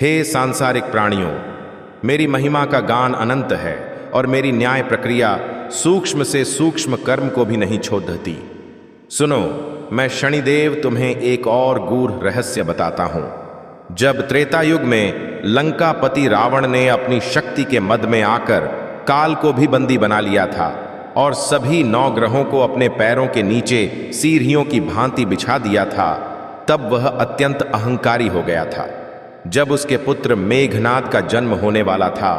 हे सांसारिक प्राणियों, मेरी महिमा का गान अनंत है और मेरी न्याय प्रक्रिया सूक्ष्म से सूक्ष्म कर्म को भी नहीं छोड़ती। सुनो, मैं शनिदेव तुम्हें एक और गूढ़ रहस्य बताता हूं। जब त्रेता युग में लंकापति रावण ने अपनी शक्ति के मद में आकर काल को भी बंदी बना लिया था और सभी 9 ग्रहों को अपने पैरों के नीचे सीढ़ियों की भांति बिछा दिया था, तब वह अत्यंत अहंकारी हो गया था। जब उसके पुत्र मेघनाद का जन्म होने वाला था,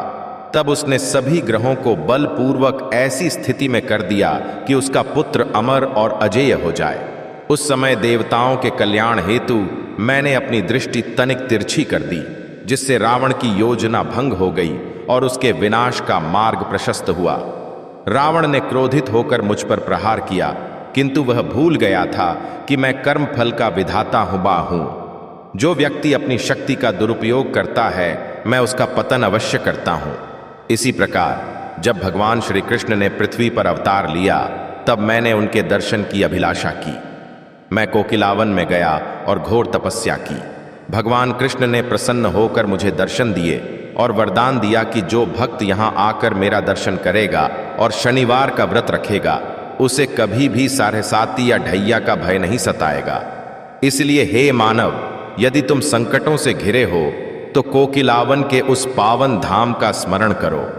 तब उसने सभी ग्रहों को बलपूर्वक ऐसी स्थिति में कर दिया कि उसका पुत्र अमर और अजेय हो जाए। उस समय देवताओं के कल्याण हेतु मैंने अपनी दृष्टि तनिक तिरछी कर दी, जिससे रावण की योजना भंग हो गई और उसके विनाश का मार्ग प्रशस्त हुआ। रावण ने क्रोधित होकर मुझ पर प्रहार किया, किंतु वह भूल गया था कि मैं कर्मफल का विधाता हूं। जो व्यक्ति अपनी शक्ति का दुरुपयोग करता है, मैं उसका पतन अवश्य करता हूं। इसी प्रकार जब भगवान श्री कृष्ण ने पृथ्वी पर अवतार लिया, तब मैंने उनके दर्शन की अभिलाषा की। मैं कोकिलावन में गया और घोर तपस्या की। भगवान कृष्ण ने प्रसन्न होकर मुझे दर्शन दिए और वरदान दिया कि जो भक्त यहाँ आकर मेरा दर्शन करेगा और शनिवार का व्रत रखेगा, उसे कभी भी साढ़े-साती या ढैया का भय नहीं सताएगा। इसलिए हे मानव, यदि तुम संकटों से घिरे हो तो कोकिलावन के उस पावन धाम का स्मरण करो।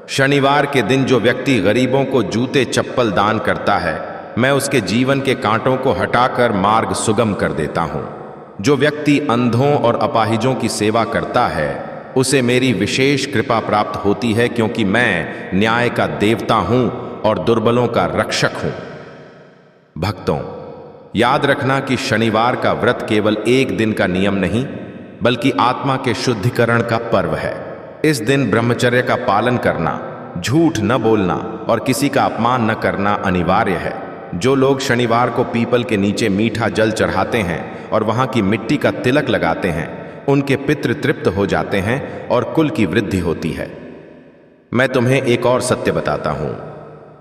शनिवार के दिन जो व्यक्ति गरीबों को जूते चप्पल दान करता है, मैं उसके जीवन के कांटों को हटाकर मार्ग सुगम कर देता हूँ। जो व्यक्ति अंधों और अपाहिजों की सेवा करता है, उसे मेरी विशेष कृपा प्राप्त होती है, क्योंकि मैं न्याय का देवता हूँ और दुर्बलों का रक्षक हूँ। भक्तों, याद रखना कि शनिवार का व्रत केवल एक दिन का नियम नहीं, बल्कि आत्मा के शुद्धिकरण का पर्व है। इस दिन ब्रह्मचर्य का पालन करना, झूठ न बोलना और किसी का अपमान न करना अनिवार्य है। जो लोग शनिवार को पीपल के नीचे मीठा जल चढ़ाते हैं और वहां की मिट्टी का तिलक लगाते हैं, उनके पितृ तृप्त हो जाते हैं और कुल की वृद्धि होती है। मैं तुम्हें एक और सत्य बताता हूं।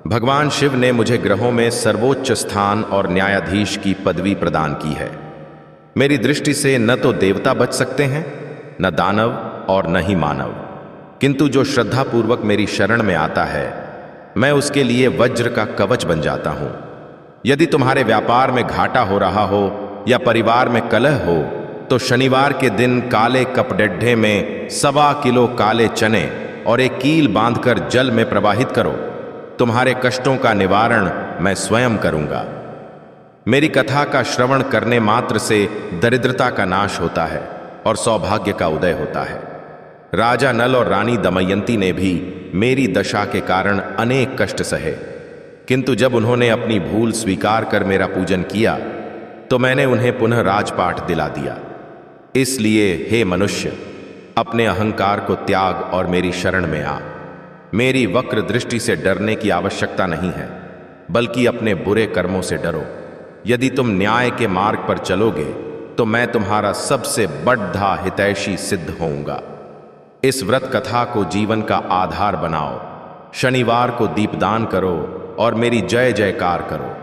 भगवान शिव ने मुझे ग्रहों में सर्वोच्च स्थान और न्यायाधीश की पदवी प्रदान की है। मेरी दृष्टि से न तो देवता बच सकते हैं, न दानव और न ही मानव, किंतु जो श्रद्धापूर्वक मेरी शरण में आता है, मैं उसके लिए वज्र का कवच बन जाता हूं। यदि तुम्हारे व्यापार में घाटा हो रहा हो या परिवार में कलह हो, तो शनिवार के दिन काले कपडड्ढे में 1.25 किलो काले चने और एक कील बांधकर जल में प्रवाहित करो। तुम्हारे कष्टों का निवारण मैं स्वयं करूंगा। मेरी कथा का श्रवण करने मात्र से दरिद्रता का नाश होता है और सौभाग्य का उदय होता है। राजा नल और रानी दमयंती ने भी मेरी दशा के कारण अनेक कष्ट सहे, किंतु जब उन्होंने अपनी भूल स्वीकार कर मेरा पूजन किया, तो मैंने उन्हें पुनः राजपाट दिला दिया। इसलिए हे मनुष्य, अपने अहंकार को त्याग और मेरी शरण में आ। मेरी वक्र दृष्टि से डरने की आवश्यकता नहीं है, बल्कि अपने बुरे कर्मों से डरो। यदि तुम न्याय के मार्ग पर चलोगे, तो मैं तुम्हारा सबसे बड़ा हितैषी सिद्ध होऊंगा। इस व्रत कथा को जीवन का आधार बनाओ। शनिवार को दीपदान करो और मेरी जय जयकार करो।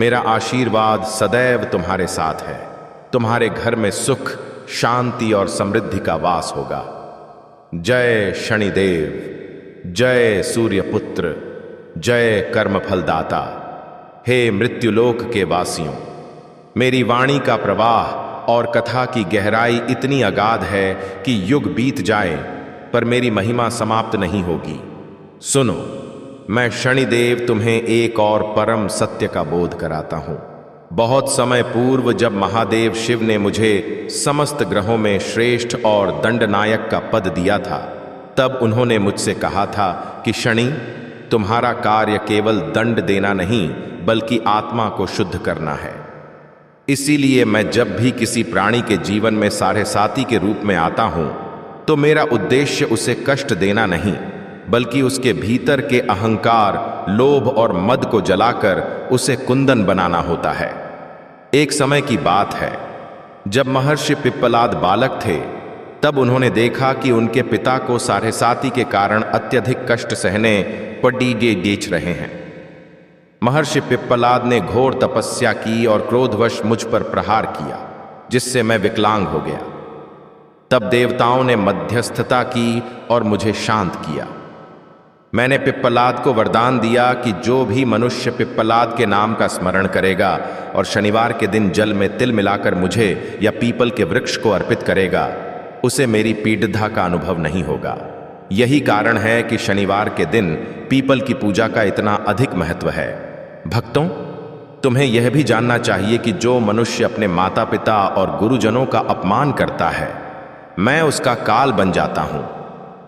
मेरा आशीर्वाद सदैव तुम्हारे साथ है। तुम्हारे घर में सुख, शांति और समृद्धि का वास होगा। जय शनिदेव, जय सूर्यपुत्र, जय कर्मफलदाता। हे मृत्युलोक के वासियों, मेरी वाणी का प्रवाह और कथा की गहराई इतनी अगाध है कि युग बीत जाए पर मेरी महिमा समाप्त नहीं होगी। सुनो, मैं शनिदेव तुम्हें एक और परम सत्य का बोध कराता हूं। बहुत समय पूर्व जब महादेव शिव ने मुझे समस्त ग्रहों में श्रेष्ठ और दंडनायक का पद दिया था, तब उन्होंने मुझसे कहा था कि शनि, तुम्हारा कार्य केवल दंड देना नहीं, बल्कि आत्मा को शुद्ध करना है। इसीलिए मैं जब भी किसी प्राणी के जीवन में साढ़े-साती के रूप में आता हूं, तो मेरा उद्देश्य उसे कष्ट देना नहीं, बल्कि उसके भीतर के अहंकार, लोभ और मद को जलाकर उसे कुंदन बनाना होता है। एक समय की बात है, जब महर्षि पिप्पलाद बालक थे, तब उन्होंने देखा कि उनके पिता को साढ़े-साती के कारण अत्यधिक कष्ट सहने पड़ीगे रहे हैं। महर्षि पिप्पलाद ने घोर तपस्या की और क्रोधवश मुझ पर प्रहार किया, जिससे मैं विकलांग हो गया। तब देवताओं ने मध्यस्थता की और मुझे शांत किया। मैंने पिप्पलाद को वरदान दिया कि जो भी मनुष्य पिप्पलाद के नाम का स्मरण करेगा और शनिवार के दिन जल में तिल मिलाकर मुझे या पीपल के वृक्ष को अर्पित करेगा, उसे मेरी पीड़िता का अनुभव नहीं होगा। यही कारण है कि शनिवार के दिन पीपल की पूजा का इतना अधिक महत्व है। भक्तों, तुम्हें यह भी जानना चाहिए कि जो मनुष्य अपने माता पिता और गुरुजनों का अपमान करता है, मैं उसका काल बन जाता हूं।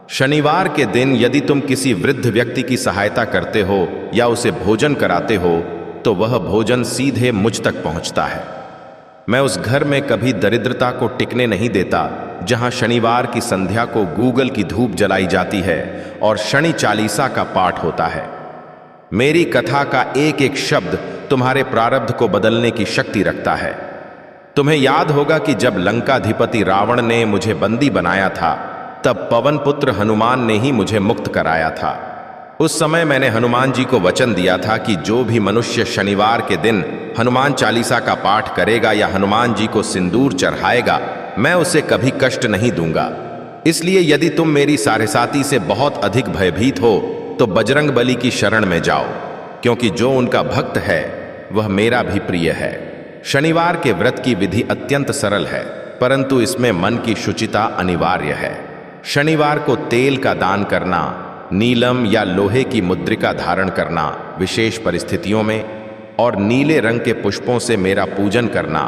शनिवार के दिन यदि तुम किसी वृद्ध व्यक्ति की सहायता करते हो या उसे भोजन कराते हो, तो वह भोजन सीधे मुझ तक पहुंचता है। मैं उस घर में कभी दरिद्रता को टिकने नहीं देता जहां शनिवार की संध्या को गूगल की धूप जलाई जाती है और शनि चालीसा का पाठ होता है। मेरी कथा का एक एक शब्द तुम्हारे प्रारब्ध को बदलने की शक्ति रखता है। तुम्हें याद होगा कि जब लंकाधिपति रावण ने मुझे बंदी बनाया था, तब पवन पुत्र हनुमान ने ही मुझे मुक्त कराया था। उस समय मैंने हनुमान जी को वचन दिया था कि जो भी मनुष्य शनिवार के दिन हनुमान चालीसा का पाठ करेगा या हनुमान जी को सिंदूर चढ़ाएगा, मैं उसे कभी कष्ट नहीं दूंगा। इसलिए यदि तुम मेरी साढ़ेसाती से बहुत अधिक भयभीत हो तो बजरंग बली की शरण में जाओ, क्योंकि जो उनका भक्त है वह मेरा भी प्रिय है। शनिवार के व्रत की विधि अत्यंत सरल है, परंतु इसमें मन की शुचिता अनिवार्य है। शनिवार को तेल का दान करना, नीलम या लोहे की मुद्रिका धारण करना विशेष परिस्थितियों में, और नीले रंग के पुष्पों से मेरा पूजन करना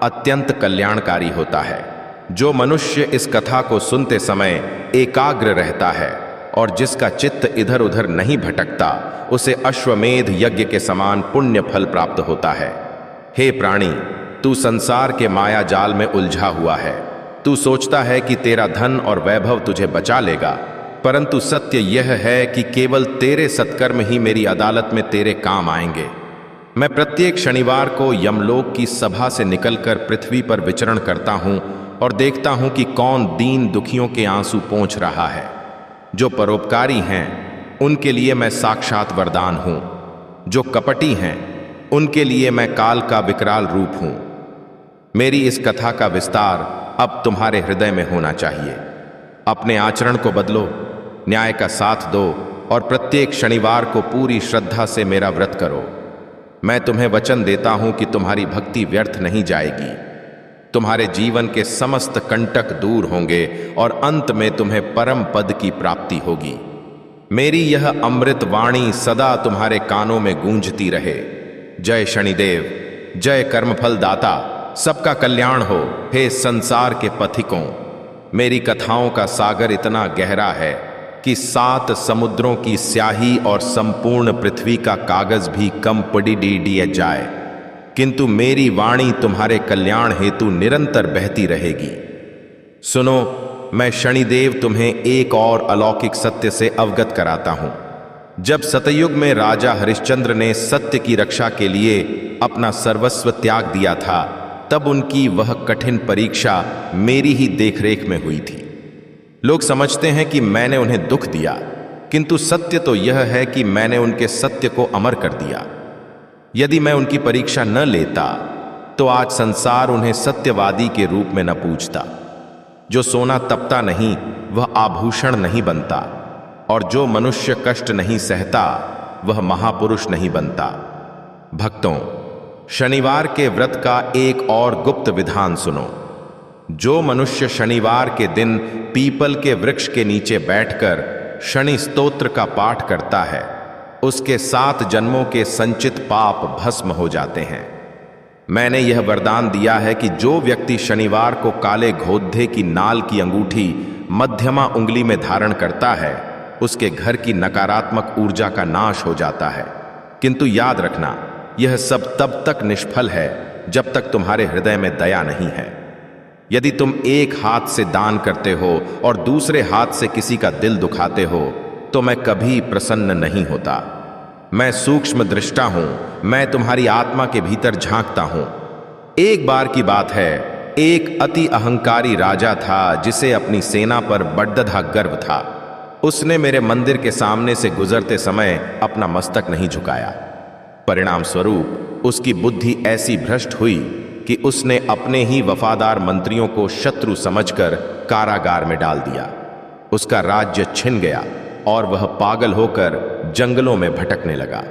अत्यंत कल्याणकारी होता है। जो मनुष्य इस कथा को सुनते समय एकाग्र रहता है और जिसका चित्त इधर उधर नहीं भटकता, उसे अश्वमेध यज्ञ के समान पुण्य फल प्राप्त होता है। हे प्राणी, तू संसार के माया जाल में उलझा हुआ है। तू सोचता है कि तेरा धन और वैभव तुझे बचा लेगा, परंतु सत्य यह है कि केवल तेरे सत्कर्म ही मेरी अदालत में तेरे काम आएंगे। मैं प्रत्येक शनिवार को यमलोक की सभा से निकलकर पृथ्वी पर विचरण करता हूं और देखता हूं कि कौन दीन दुखियों के आंसू पोंछ रहा है। जो परोपकारी हैं उनके लिए मैं साक्षात वरदान हूं। जो कपटी हैं उनके लिए मैं काल का विकराल रूप हूं। मेरी इस कथा का विस्तार अब तुम्हारे हृदय में होना चाहिए। अपने आचरण को बदलो, न्याय का साथ दो और प्रत्येक शनिवार को पूरी श्रद्धा से मेरा व्रत करो। मैं तुम्हें वचन देता हूं कि तुम्हारी भक्ति व्यर्थ नहीं जाएगी। तुम्हारे जीवन के समस्त कंटक दूर होंगे और अंत में तुम्हें परम पद की प्राप्ति होगी। मेरी यह अमृत वाणी सदा तुम्हारे कानों में गूंजती रहे। जय शनिदेव, जय कर्मफल दाता, सबका कल्याण हो। हे संसार के पथिकों, मेरी कथाओं का सागर इतना गहरा है कि 7 समुद्रों की स्याही और संपूर्ण पृथ्वी का कागज भी कम पड़ी दिया जाए, किंतु मेरी वाणी तुम्हारे कल्याण हेतु निरंतर बहती रहेगी। सुनो, मैं शनिदेव तुम्हें एक और अलौकिक सत्य से अवगत कराता हूं। जब सतयुग में राजा हरिश्चंद्र ने सत्य की रक्षा के लिए अपना सर्वस्व त्याग दिया था, तब उनकी वह कठिन परीक्षा मेरी ही देखरेख में हुई थी। लोग समझते हैं कि मैंने उन्हें दुख दिया, किंतु सत्य तो यह है कि मैंने उनके सत्य को अमर कर दिया। यदि मैं उनकी परीक्षा न लेता तो आज संसार उन्हें सत्यवादी के रूप में न पूछता। जो सोना तपता नहीं वह आभूषण नहीं बनता, और जो मनुष्य कष्ट नहीं सहता वह महापुरुष नहीं बनता। भक्तों, शनिवार के व्रत का एक और गुप्त विधान सुनो। जो मनुष्य शनिवार के दिन पीपल के वृक्ष के नीचे बैठकर शनि स्तोत्र का पाठ करता है, उसके 7 जन्मों के संचित पाप भस्म हो जाते हैं। मैंने यह वरदान दिया है कि जो व्यक्ति शनिवार को काले घोद्धे की नाल की अंगूठी मध्यमा उंगली में धारण करता है, उसके घर की नकारात्मक ऊर्जा का नाश हो जाता है। किंतु याद रखना, यह सब तब तक निष्फल है जब तक तुम्हारे हृदय में दया नहीं है। यदि तुम एक हाथ से दान करते हो और दूसरे हाथ से किसी का दिल दुखाते हो, तो मैं कभी प्रसन्न नहीं होता। मैं सूक्ष्म दृष्टा हूं, मैं तुम्हारी आत्मा के भीतर झांकता हूं। एक बार की बात है, एक अति अहंकारी राजा था जिसे अपनी सेना पर बड़्दधा गर्व था। उसने मेरे मंदिर के सामने से गुजरते समय अपना मस्तक नहीं झुकाया। परिणाम स्वरूप उसकी बुद्धि ऐसी भ्रष्ट हुई कि उसने अपने ही वफादार मंत्रियों को शत्रु समझकर कारागार में डाल दिया। उसका राज्य छिन गया और वह पागल होकर जंगलों में भटकने लगा।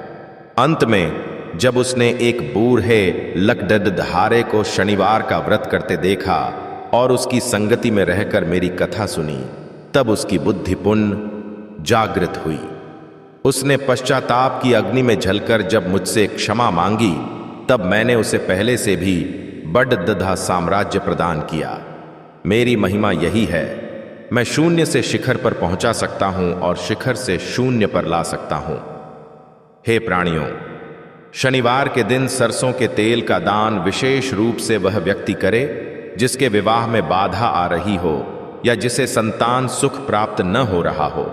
अंत में जब उसने एक बूढ़े लकड़धारे को शनिवार का व्रत करते देखा और उसकी संगति में रहकर मेरी कथा सुनी, तब उसकी बुद्धि पुनः जागृत हुई। उसने पश्चाताप की अग्नि में जलकर जब मुझसे क्षमा मांगी, तब मैंने उसे पहले से भी बड़दधा साम्राज्य प्रदान किया। मेरी महिमा यही है, मैं शून्य से शिखर पर पहुंचा सकता हूं और शिखर से शून्य पर ला सकता हूं। हे प्राणियों, शनिवार के दिन सरसों के तेल का दान विशेष रूप से वह व्यक्ति करे जिसके विवाह में बाधा आ रही हो या जिसे संतान सुख प्राप्त न हो रहा हो।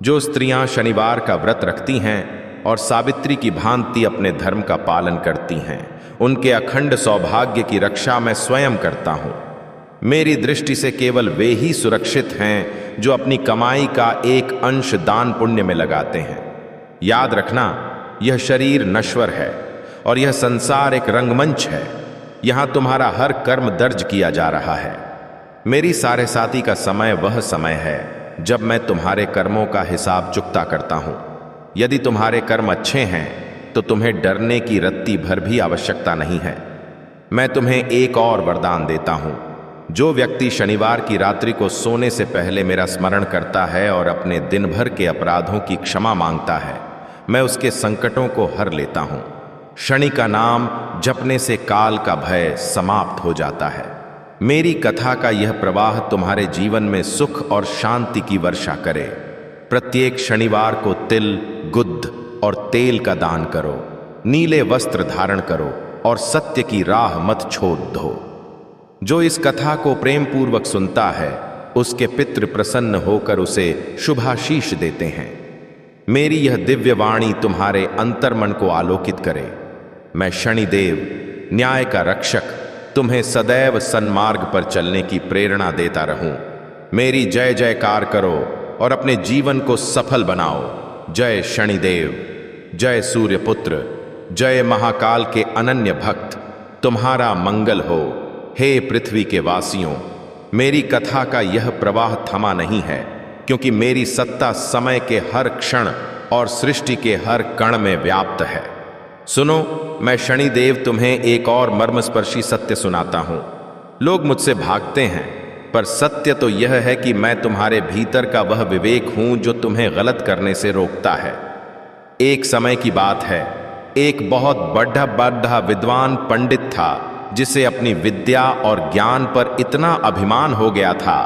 जो स्त्रियां शनिवार का व्रत रखती हैं और सावित्री की भांति अपने धर्म का पालन करती हैं, उनके अखंड सौभाग्य की रक्षा मैं स्वयं करता हूं। मेरी दृष्टि से केवल वे ही सुरक्षित हैं जो अपनी कमाई का एक अंश दान पुण्य में लगाते हैं। याद रखना, यह शरीर नश्वर है और यह संसार एक रंगमंच है। यहां तुम्हारा हर कर्म दर्ज किया जा रहा है। मेरी सारे साथी का समय वह समय है जब मैं तुम्हारे कर्मों का हिसाब चुकता करता हूं। यदि तुम्हारे कर्म अच्छे हैं तो तुम्हें डरने की रत्ती भर भी आवश्यकता नहीं है। मैं तुम्हें एक और वरदान देता हूं। जो व्यक्ति शनिवार की रात्रि को सोने से पहले मेरा स्मरण करता है और अपने दिन भर के अपराधों की क्षमा मांगता है, मैं उसके संकटों को हर लेता हूं। शनि का नाम जपने से काल का भय समाप्त हो जाता है। मेरी कथा का यह प्रवाह तुम्हारे जीवन में सुख और शांति की वर्षा करे। प्रत्येक शनिवार को तिल, गुद्ध और तेल का दान करो, नीले वस्त्र धारण करो और सत्य की राह मत छोड़ दो। जो इस कथा को प्रेम पूर्वक सुनता है, उसके पितृ प्रसन्न होकर उसे शुभाशीष देते हैं। मेरी यह दिव्य वाणी तुम्हारे अंतर्मन को आलोकित करे। मैं शनिदेव, न्याय का रक्षक, तुम्हें सदैव सन्मार्ग पर चलने की प्रेरणा देता रहूं। मेरी जय जयकार करो और अपने जीवन को सफल बनाओ। जय शनिदेव, जय सूर्यपुत्र, जय महाकाल के अनन्य भक्त, तुम्हारा मंगल हो। हे पृथ्वी के वासियों, मेरी कथा का यह प्रवाह थमा नहीं है, क्योंकि मेरी सत्ता समय के हर क्षण और सृष्टि के हर कण में व्याप्त है। सुनो, मैं शनिदेव तुम्हें एक और मर्मस्पर्शी सत्य सुनाता हूं। लोग मुझसे भागते हैं, पर सत्य तो यह है कि मैं तुम्हारे भीतर का वह विवेक हूं जो तुम्हें गलत करने से रोकता है। एक समय की बात है, एक बहुत बड़ा विद्वान पंडित था जिसे अपनी विद्या और ज्ञान पर इतना अभिमान हो गया था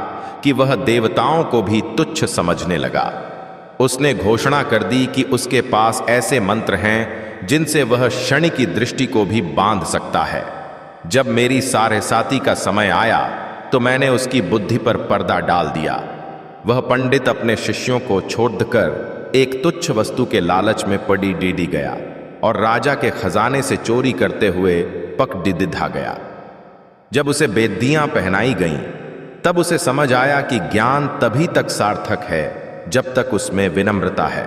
कि वह देवताओं को भी तुच्छ समझने लगा। उसने घोषणा कर दी कि उसके पास ऐसे मंत्र हैं जिनसे वह शनि की दृष्टि को भी बांध सकता है। जब मेरी सारे साथी का समय आया तो मैंने उसकी बुद्धि पर पर्दा डाल दिया। वह पंडित अपने शिष्यों को छोड़कर एक तुच्छ वस्तु के लालच में पड़ी डीडी गया और राजा के खजाने से चोरी करते हुए पकड़िदिधा गया। जब उसे बेदियां पहनाई गईं, तब उसे समझ आया कि ज्ञान तभी तक सार्थक है जब तक उसमें विनम्रता है।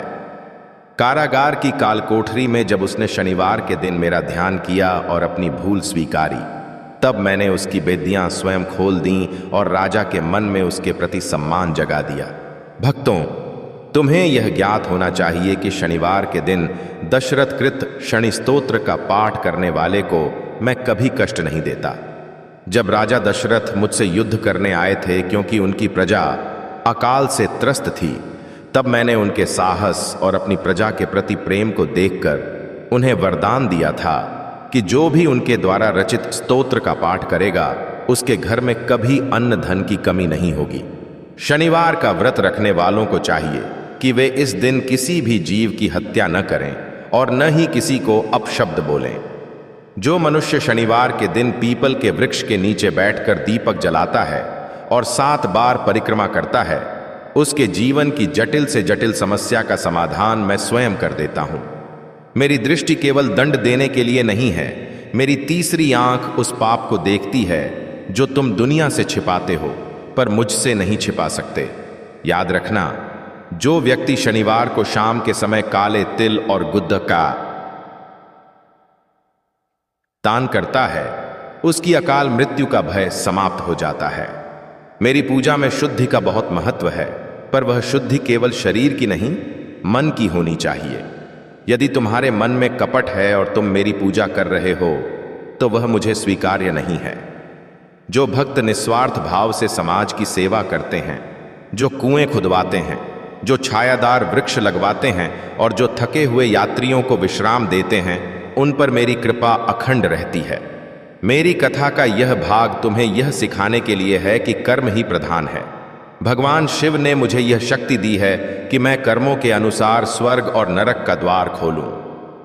कारागार की कालकोठरी में जब उसने शनिवार के दिन मेरा ध्यान किया और अपनी भूल स्वीकारी, तब मैंने उसकी बेदियां स्वयं खोल दी और राजा के मन में उसके प्रति सम्मान जगा दिया। भक्तों, तुम्हें यह ज्ञात होना चाहिए कि शनिवार के दिन दशरथ कृत शनि स्तोत्र का पाठ करने वाले को मैं कभी कष्ट नहीं देता। जब राजा दशरथ मुझसे युद्ध करने आए थे क्योंकि उनकी प्रजा अकाल से त्रस्त थी, तब मैंने उनके साहस और अपनी प्रजा के प्रति प्रेम को देखकर उन्हें वरदान दिया था कि जो भी उनके द्वारा रचित स्तोत्र का पाठ करेगा, उसके घर में कभी अन्न धन की कमी नहीं होगी। शनिवार का व्रत रखने वालों को चाहिए कि वे इस दिन किसी भी जीव की हत्या न करें और न ही किसी को अपशब्द बोलें। जो मनुष्य शनिवार के दिन पीपल के वृक्ष के नीचे बैठकर दीपक जलाता है और 7 बार परिक्रमा करता है, उसके जीवन की जटिल से जटिल समस्या का समाधान मैं स्वयं कर देता हूं। मेरी दृष्टि केवल दंड देने के लिए नहीं है। मेरी तीसरी आंख उस पाप को देखती है जो तुम दुनिया से छिपाते हो पर मुझसे नहीं छिपा सकते। याद रखना, जो व्यक्ति शनिवार को शाम के समय काले तिल और गुद्ध का दान करता है, उसकी अकाल मृत्यु का भय समाप्त हो जाता है। मेरी पूजा में शुद्धि का बहुत महत्व है, पर वह शुद्धि केवल शरीर की नहीं, मन की होनी चाहिए। यदि तुम्हारे मन में कपट है और तुम मेरी पूजा कर रहे हो तो वह मुझे स्वीकार्य नहीं है। जो भक्त निस्वार्थ भाव से समाज की सेवा करते हैं, जो कुएं खुदवाते हैं, जो छायादार वृक्ष लगवाते हैं और जो थके हुए यात्रियों को विश्राम देते हैं, उन पर मेरी कृपा अखंड रहती है। मेरी कथा का यह भाग तुम्हें यह सिखाने के लिए है कि कर्म ही प्रधान है। भगवान शिव ने मुझे यह शक्ति दी है कि मैं कर्मों के अनुसार स्वर्ग और नरक का द्वार खोलूं।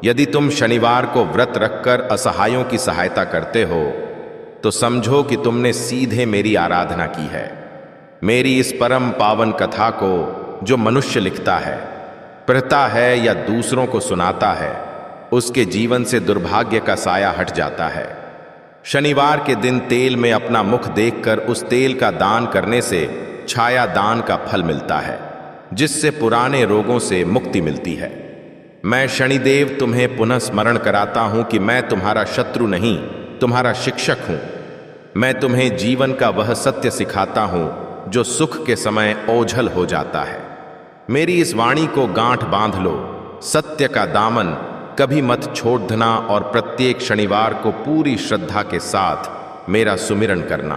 यदि तुम शनिवार को व्रत रखकर असहायों की सहायता करते हो तो समझो कि तुमने सीधे मेरी आराधना की है। मेरी इस परम पावन कथा को जो मनुष्य लिखता है, पढ़ता है या दूसरों को सुनाता है, उसके जीवन से दुर्भाग्य का साया हट जाता है। शनिवार के दिन तेल में अपना मुख देखकर उस तेल का दान करने से छाया दान का फल मिलता है, जिससे पुराने रोगों से मुक्ति मिलती है। मैं शनिदेव तुम्हें पुनः स्मरण कराता हूं कि मैं तुम्हारा शत्रु नहीं, तुम्हारा शिक्षक हूं। मैं तुम्हें जीवन का वह सत्य सिखाता हूं जो सुख के समय ओझल हो जाता है। मेरी इस वाणी को गांठ बांध लो, सत्य का दामन कभी मत छोड़ देना और प्रत्येक शनिवार को पूरी श्रद्धा के साथ मेरा सुमिरन करना।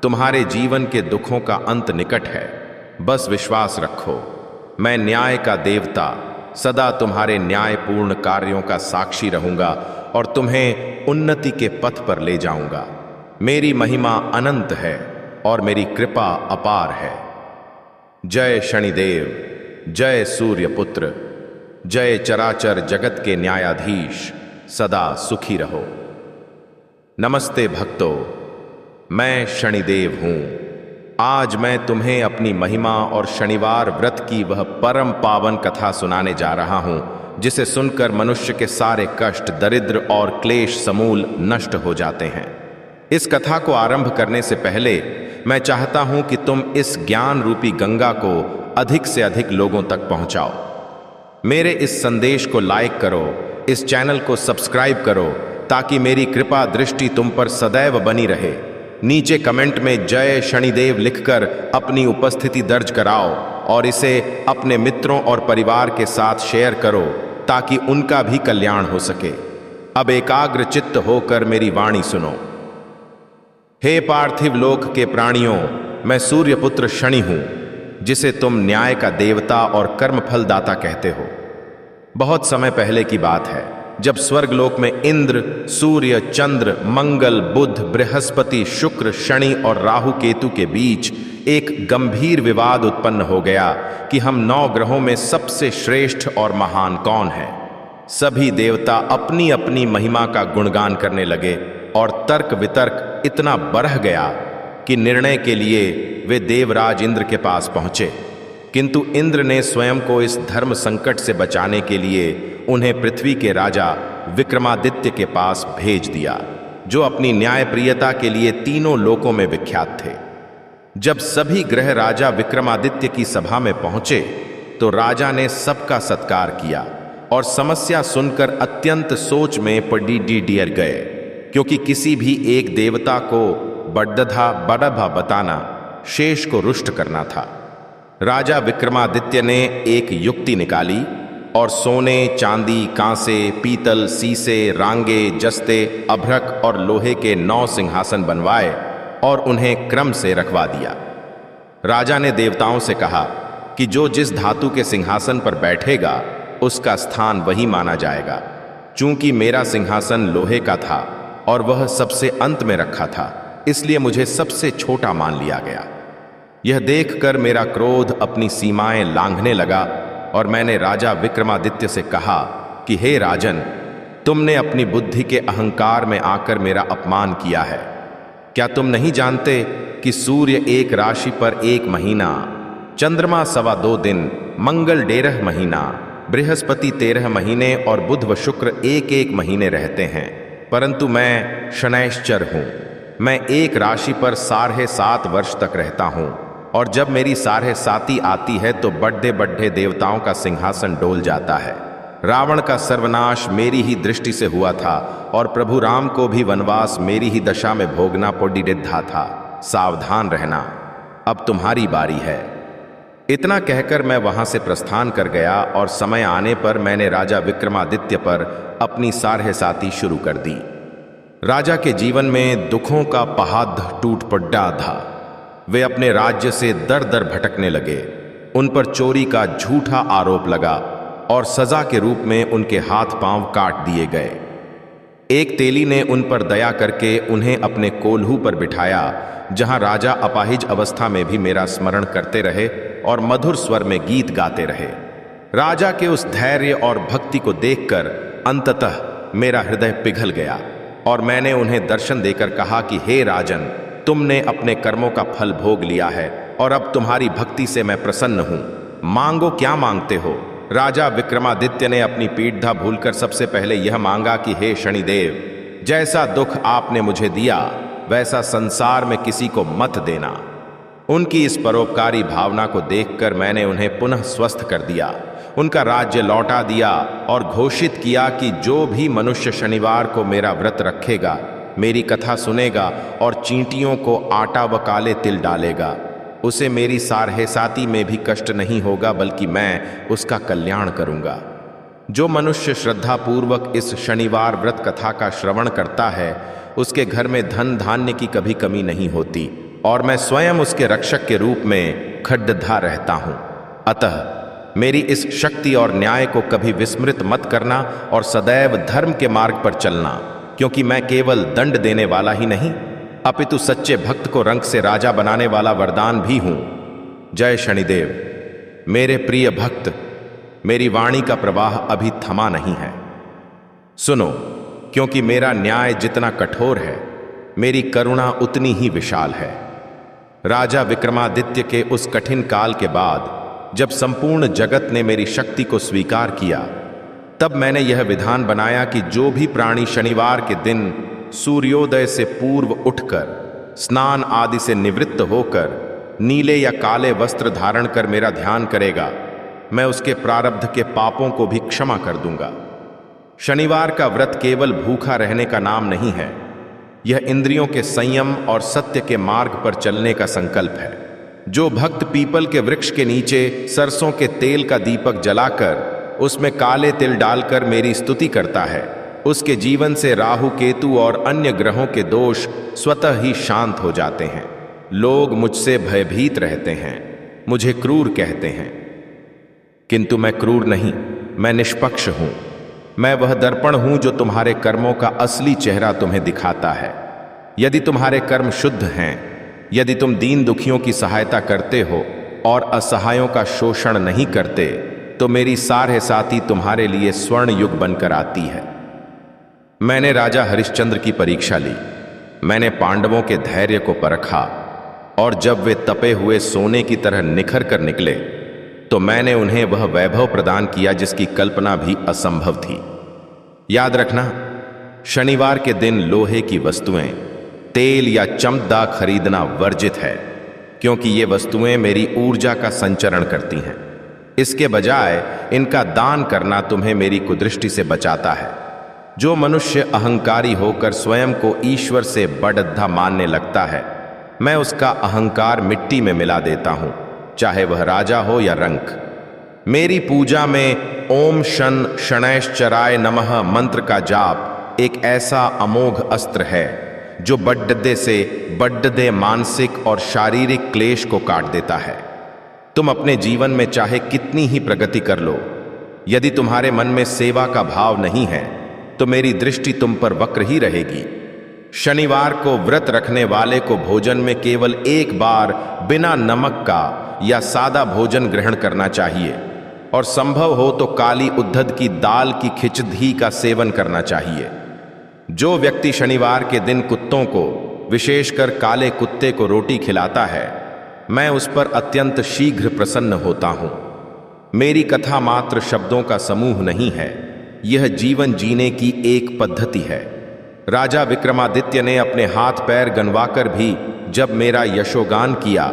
तुम्हारे जीवन के दुखों का अंत निकट है, बस विश्वास रखो। मैं न्याय का देवता सदा तुम्हारे न्यायपूर्ण कार्यों का साक्षी रहूंगा और तुम्हें उन्नति के पथ पर ले जाऊंगा। मेरी महिमा अनंत है और मेरी कृपा अपार है। जय शनिदेव, जय सूर्यपुत्र, जय चराचर जगत के न्यायाधीश, सदा सुखी रहो। नमस्ते भक्तों, मैं शनिदेव हूं। आज मैं तुम्हें अपनी महिमा और शनिवार व्रत की वह परम पावन कथा सुनाने जा रहा हूं, जिसे सुनकर मनुष्य के सारे कष्ट, दरिद्र और क्लेश समूल नष्ट हो जाते हैं। इस कथा को आरंभ करने से पहले मैं चाहता हूं कि तुम इस ज्ञान रूपी गंगा को अधिक से अधिक लोगों तक पहुंचाओ। मेरे इस संदेश को लाइक करो, इस चैनल को सब्सक्राइब करो, ताकि मेरी कृपा दृष्टि तुम पर सदैव बनी रहे। नीचे कमेंट में जय शनिदेव लिखकर अपनी उपस्थिति दर्ज कराओ और इसे अपने मित्रों और परिवार के साथ शेयर करो ताकि उनका भी कल्याण हो सके। अब एकाग्र चित्त होकर मेरी वाणी सुनो। हे पार्थिव लोक के प्राणियों, मैं सूर्यपुत्र शनि हूं, जिसे तुम न्याय का देवता और कर्मफल दाता कहते हो। बहुत समय पहले की बात है, जब स्वर्गलोक में इंद्र, सूर्य, चंद्र, मंगल, बुध, बृहस्पति, शुक्र, शनि और राहु केतु के बीच एक गंभीर विवाद उत्पन्न हो गया कि हम 9 ग्रहों में सबसे श्रेष्ठ और महान कौन है। सभी देवता अपनी अपनी महिमा का गुणगान करने लगे और तर्क वितर्क इतना बढ़ गया कि निर्णय के लिए वे देवराज इंद्र के पास पहुंचे। किंतु इंद्र ने स्वयं को इस धर्म संकट से बचाने के लिए उन्हें पृथ्वी के राजा विक्रमादित्य के पास भेज दिया, जो अपनी न्यायप्रियता के लिए तीनों लोकों में विख्यात थे। जब सभी ग्रह राजा विक्रमादित्य की सभा में पहुंचे तो राजा ने सबका सत्कार किया और समस्या सुनकर अत्यंत सोच में पड़ गए, क्योंकि किसी भी एक देवता को बड़धा बड़भा बताना शेष को रुष्ट करना था। राजा विक्रमादित्य ने एक युक्ति निकाली और सोने, चांदी, कांसे, पीतल, सीसे, रांगे, जस्ते, अभ्रक और लोहे के 9 सिंहासन बनवाए और उन्हें क्रम से रखवा दिया। राजा ने देवताओं से कहा कि जो जिस धातु के सिंहासन पर बैठेगा उसका स्थान वही माना जाएगा। चूंकि मेरा सिंहासन लोहे का था और वह सबसे अंत में रखा था, इसलिए मुझे सबसे छोटा मान लिया गया। यह देखकर मेरा क्रोध अपनी सीमाएं लांघने लगा और मैंने राजा विक्रमादित्य से कहा कि हे राजन, तुमने अपनी बुद्धि के अहंकार में आकर मेरा अपमान किया है। क्या तुम नहीं जानते कि सूर्य एक राशि पर 1 महीना, चंद्रमा 2.25 दिन, मंगल 1.5 महीना, बृहस्पति 13 महीने और बुध व शुक्र 1-1 महीने रहते हैं, परंतु मैं शनैश्चर हूं। मैं एक राशि पर 7.5 वर्ष तक रहता हूं और जब मेरी 7.5 आती है तो बड़े बड़े देवताओं का सिंहासन डोल जाता है। रावण का सर्वनाश मेरी ही दृष्टि से हुआ था और प्रभु राम को भी वनवास मेरी ही दशा में भोगना पड़ा था। सावधान रहना, अब तुम्हारी बारी है। इतना कहकर मैं वहां से प्रस्थान कर गया और समय आने पर मैंने राजा विक्रमादित्य पर अपनी सारहसाती शुरू कर दी। राजा के जीवन में दुखों का पहाड़ टूट पड़ा था। वे अपने राज्य से दर दर भटकने लगे। उन पर चोरी का झूठा आरोप लगा और सजा के रूप में उनके हाथ पांव काट दिए गए। एक तेली ने उन पर दया करके उन्हें अपने कोल्हू पर बिठाया, जहां राजा अपाहिज अवस्था में भी मेरा स्मरण करते रहे और मधुर स्वर में गीत गाते रहे। राजा के उस धैर्य और भक्ति को देखकर अंततः मेरा हृदय पिघल गया और मैंने उन्हें दर्शन देकर कहा कि हे राजन, तुमने अपने कर्मों का फल भोग लिया है और अब तुम्हारी भक्ति से मैं प्रसन्न हूं। मांगो, क्या मांगते हो? राजा विक्रमादित्य ने अपनी पीठा भूलकर सबसे पहले यह मांगा कि हे शनिदेव, जैसा दुख आपने मुझे दिया वैसा संसार में किसी को मत देना। उनकी इस परोपकारी भावना को देखकर मैंने उन्हें पुनः स्वस्थ कर दिया, उनका राज्य लौटा दिया और घोषित किया कि जो भी मनुष्य शनिवार को मेरा व्रत रखेगा, मेरी कथा सुनेगा और चींटियों को आटा व काले तिल डालेगा, उसे मेरी सारहसाती में भी कष्ट नहीं होगा, बल्कि मैं उसका कल्याण करूंगा। जो मनुष्य श्रद्धापूर्वक इस शनिवार व्रत कथा का श्रवण करता है, उसके घर में धन धान्य की कभी कमी नहीं होती और मैं स्वयं उसके रक्षक के रूप में खड्डधा रहता हूं। अतः मेरी इस शक्ति और न्याय को कभी विस्मृत मत करना और सदैव धर्म के मार्ग पर चलना, क्योंकि मैं केवल दंड देने वाला ही नहीं, अपितु सच्चे भक्त को रंक से राजा बनाने वाला वरदान भी हूं। जय शनिदेव। मेरे प्रिय भक्त, मेरी वाणी का प्रवाह अभी थमा नहीं है। सुनो, क्योंकि मेरा न्याय जितना कठोर है, मेरी करुणा उतनी ही विशाल है। राजा विक्रमादित्य के उस कठिन काल के बाद जब संपूर्ण जगत ने मेरी शक्ति को स्वीकार किया, तब मैंने यह विधान बनाया कि जो भी प्राणी शनिवार के दिन सूर्योदय से पूर्व उठकर स्नान आदि से निवृत्त होकर नीले या काले वस्त्र धारण कर मेरा ध्यान करेगा, मैं उसके प्रारब्ध के पापों को भी क्षमा कर दूंगा। शनिवार का व्रत केवल भूखा रहने का नाम नहीं है, यह इंद्रियों के संयम और सत्य के मार्ग पर चलने का संकल्प है। जो भक्त पीपल के वृक्ष के नीचे सरसों के तेल का दीपक जलाकर उसमें काले तिल डालकर मेरी स्तुति करता है, उसके जीवन से राहु केतु और अन्य ग्रहों के दोष स्वतः ही शांत हो जाते हैं। लोग मुझसे भयभीत रहते हैं, मुझे क्रूर कहते हैं, किंतु मैं क्रूर नहीं, मैं निष्पक्ष हूं। मैं वह दर्पण हूं जो तुम्हारे कर्मों का असली चेहरा तुम्हें दिखाता है। यदि तुम्हारे कर्म शुद्ध हैं, यदि तुम दीन दुखियों की सहायता करते हो और असहायों का शोषण नहीं करते, तो मेरी सारहसाती तुम्हारे लिए स्वर्ण युग बनकर आती है। मैंने राजा हरिश्चंद्र की परीक्षा ली, मैंने पांडवों के धैर्य को परखा और जब वे तपे हुए सोने की तरह निखर कर निकले, तो मैंने उन्हें वह वैभव प्रदान किया जिसकी कल्पना भी असंभव थी। याद रखना, शनिवार के दिन लोहे की वस्तुएं, तेल या चमड़ा खरीदना वर्जित है, क्योंकि ये वस्तुएं मेरी ऊर्जा का संचरण करती हैं। इसके बजाय इनका दान करना तुम्हें मेरी कुदृष्टि से बचाता है। जो मनुष्य अहंकारी होकर स्वयं को ईश्वर से बड़द्धा मानने लगता है, मैं उसका अहंकार मिट्टी में मिला देता हूं, चाहे वह राजा हो या रंक। मेरी पूजा में ओम शन शनैश्चराय नमः मंत्र का जाप एक ऐसा अमोघ अस्त्र है जो बड्डदे से बड्डदे मानसिक और शारीरिक क्लेश को काट देता है। तुम अपने जीवन में चाहे कितनी ही प्रगति कर लो, यदि तुम्हारे मन में सेवा का भाव नहीं है, तो मेरी दृष्टि तुम पर वक्र ही रहेगी। शनिवार को व्रत रखने वाले को भोजन में केवल एक बार बिना नमक का या सादा भोजन ग्रहण करना चाहिए और संभव हो तो काली उद्धद की दाल की खिचड़ी का सेवन करना चाहिए। जो व्यक्ति शनिवार के दिन कुत्तों को, विशेषकर काले कुत्ते को रोटी खिलाता है, मैं उस पर अत्यंत शीघ्र प्रसन्न होता हूं। मेरी कथा मात्र शब्दों का समूह नहीं है, यह जीवन जीने की एक पद्धति है। राजा विक्रमादित्य ने अपने हाथ पैर गंवाकर भी जब मेरा यशोगान किया,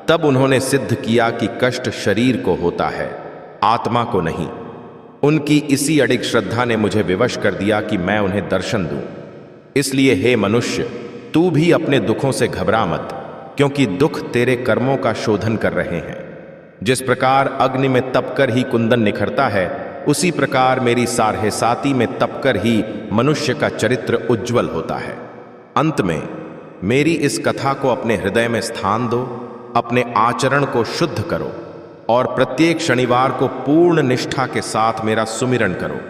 तब उन्होंने सिद्ध किया कि कष्ट शरीर को होता है, आत्मा को नहीं। उनकी इसी अडिग श्रद्धा ने मुझे विवश कर दिया कि मैं उन्हें दर्शन दूं। इसलिए हे मनुष्य, तू भी अपने दुखों से घबरा मत, क्योंकि दुख तेरे कर्मों का शोधन कर रहे हैं। जिस प्रकार अग्नि में तपकर ही कुंदन निखरता है, उसी प्रकार मेरी सारहेसाती में तपकर ही मनुष्य का चरित्र उज्जवल होता है। अंत में मेरी इस कथा को अपने हृदय में स्थान दो, अपने आचरण को शुद्ध करो और प्रत्येक शनिवार को पूर्ण निष्ठा के साथ मेरा सुमिरन करो।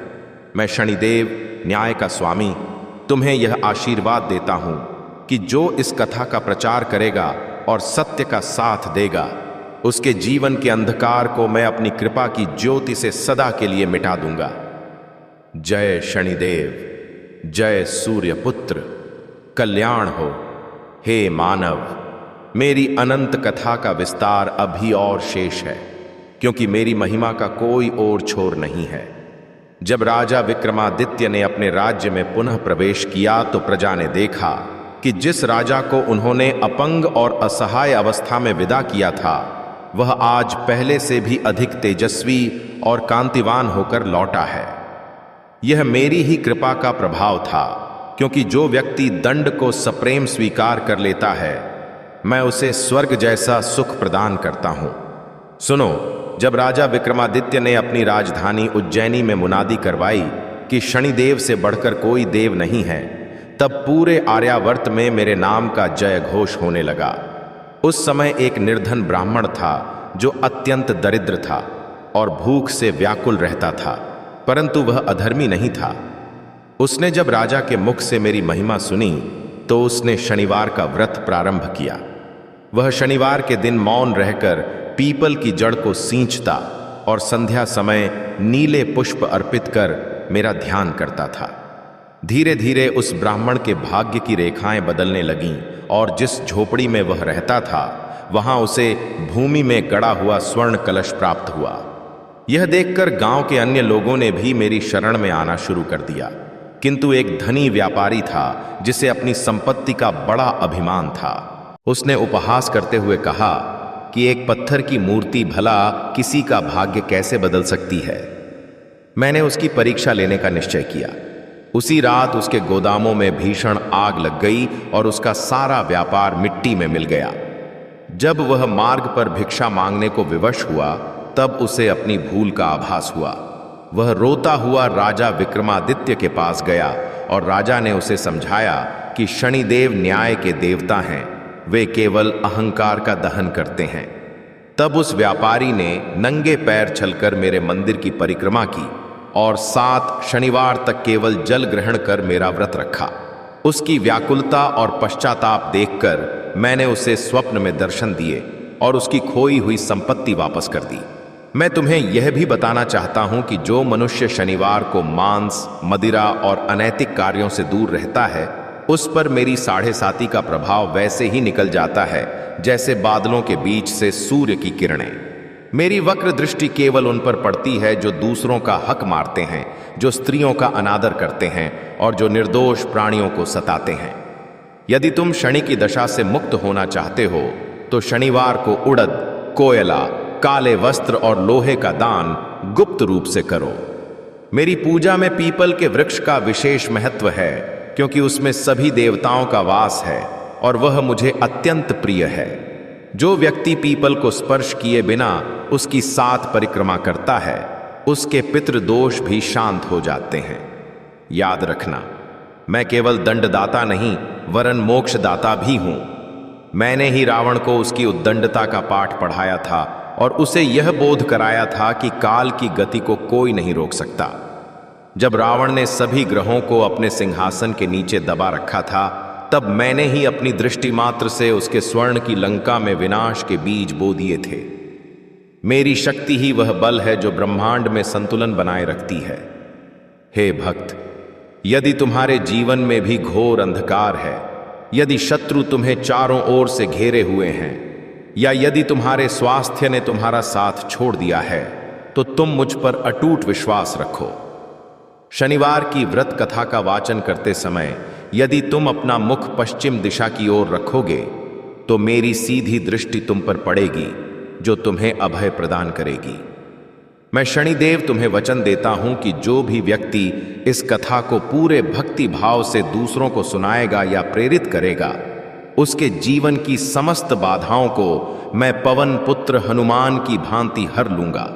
मैं शनिदेव, न्याय का स्वामी, तुम्हें यह आशीर्वाद देता हूं कि जो इस कथा का प्रचार करेगा और सत्य का साथ देगा, उसके जीवन के अंधकार को मैं अपनी कृपा की ज्योति से सदा के लिए मिटा दूंगा। जय शनिदेव, जय सूर्यपुत्र, कल्याण हो। हे मानव, मेरी अनंत कथा का विस्तार अभी और शेष है, क्योंकि मेरी महिमा का कोई और छोर नहीं है। जब राजा विक्रमादित्य ने अपने राज्य में पुनः प्रवेश किया तो प्रजा ने देखा कि जिस राजा को उन्होंने अपंग और असहाय अवस्था में विदा किया था, वह आज पहले से भी अधिक तेजस्वी और कांतिवान होकर लौटा है। यह मेरी ही कृपा का प्रभाव था, क्योंकि जो व्यक्ति दंड को सप्रेम स्वीकार कर लेता है, मैं उसे स्वर्ग जैसा सुख प्रदान करता हूं। सुनो, जब राजा विक्रमादित्य ने अपनी राजधानी उज्जैनी में मुनादी करवाई कि शनिदेव से बढ़कर कोई देव नहीं है, तब पूरे आर्यावर्त में मेरे नाम का जय घोष होने लगा। उस समय एक निर्धन ब्राह्मण था जो अत्यंत दरिद्र था और भूख से व्याकुल रहता था, परंतु वह अधर्मी नहीं था। उसने जब राजा के मुख से मेरी महिमा सुनी तो उसने शनिवार का व्रत प्रारंभ किया। वह शनिवार के दिन मौन रहकर पीपल की जड़ को सींचता और संध्या समय नीले पुष्प अर्पित कर मेरा ध्यान करता था। धीरे धीरे उस ब्राह्मण के भाग्य की रेखाएं बदलने लगीं और जिस झोपड़ी में वह रहता था, वहां उसे भूमि में गड़ा हुआ स्वर्ण कलश प्राप्त हुआ। यह देखकर गांव के अन्य लोगों ने भी मेरी शरण में आना शुरू कर दिया, किंतु एक धनी व्यापारी था जिसे अपनी संपत्ति का बड़ा अभिमान था। उसने उपहास करते हुए कहा कि एक पत्थर की मूर्ति भला किसी का भाग्य कैसे बदल सकती है। मैंने उसकी परीक्षा लेने का निश्चय किया। उसी रात उसके गोदामों में भीषण आग लग गई और उसका सारा व्यापार मिट्टी में मिल गया। जब वह मार्ग पर भिक्षा मांगने को विवश हुआ, तब उसे अपनी भूल का आभास हुआ। वह रोता हुआ राजा विक्रमादित्य के पास गया और राजा ने उसे समझाया कि शनिदेव न्याय के देवता हैं, वे केवल अहंकार का दहन करते हैं। तब उस व्यापारी ने नंगे पैर चलकर मेरे मंदिर की परिक्रमा की और 7 शनिवार तक केवल जल ग्रहण कर मेरा व्रत रखा। उसकी व्याकुलता और पश्चाताप देखकर मैंने उसे स्वप्न में दर्शन दिए और उसकी खोई हुई संपत्ति वापस कर दी। मैं तुम्हें यह भी बताना चाहता हूं कि जो मनुष्य शनिवार को मांस, मदिरा और अनैतिक कार्यों से दूर रहता है, उस पर मेरी साढ़ेसाती का प्रभाव वैसे ही निकल जाता है जैसे बादलों के बीच से सूर्य की किरणें। मेरी वक्र दृष्टि केवल उन पर पड़ती है जो दूसरों का हक मारते हैं, जो स्त्रियों का अनादर करते हैं और जो निर्दोष प्राणियों को सताते हैं। यदि तुम शनि की दशा से मुक्त होना चाहते हो तो शनिवार को उड़द, कोयला, काले वस्त्र और लोहे का दान गुप्त रूप से करो। मेरी पूजा में पीपल के वृक्ष का विशेष महत्व है, क्योंकि उसमें सभी देवताओं का वास है और वह मुझे अत्यंत प्रिय है। जो व्यक्ति पीपल को स्पर्श किए बिना उसकी 7 परिक्रमा करता है, उसके पितृदोष भी शांत हो जाते हैं। याद रखना, मैं केवल दंडदाता नहीं वरन मोक्षदाता भी हूं। मैंने ही रावण को उसकी उद्दंडता का पाठ पढ़ाया था और उसे यह बोध कराया था कि काल की गति को कोई नहीं रोक सकता। जब रावण ने सभी ग्रहों को अपने सिंहासन के नीचे दबा रखा था, तब मैंने ही अपनी दृष्टि मात्र से उसके स्वर्ण की लंका में विनाश के बीज बो दिए थे। मेरी शक्ति ही वह बल है जो ब्रह्मांड में संतुलन बनाए रखती है। हे भक्त, यदि तुम्हारे जीवन में भी घोर अंधकार है, यदि शत्रु तुम्हें चारों ओर से घेरे हुए हैं, या यदि तुम्हारे स्वास्थ्य ने तुम्हारा साथ छोड़ दिया है, तो तुम मुझ पर अटूट विश्वास रखो। शनिवार की व्रत कथा का वाचन करते समय यदि तुम अपना मुख पश्चिम दिशा की ओर रखोगे, तो मेरी सीधी दृष्टि तुम पर पड़ेगी, जो तुम्हें अभय प्रदान करेगी। मैं शनिदेव तुम्हें वचन देता हूं कि जो भी व्यक्ति इस कथा को पूरे भक्ति भाव से दूसरों को सुनाएगा या प्रेरित करेगा, उसके जीवन की समस्त बाधाओं को मैं पवन पुत्र हनुमान की भांति हर लूंगा,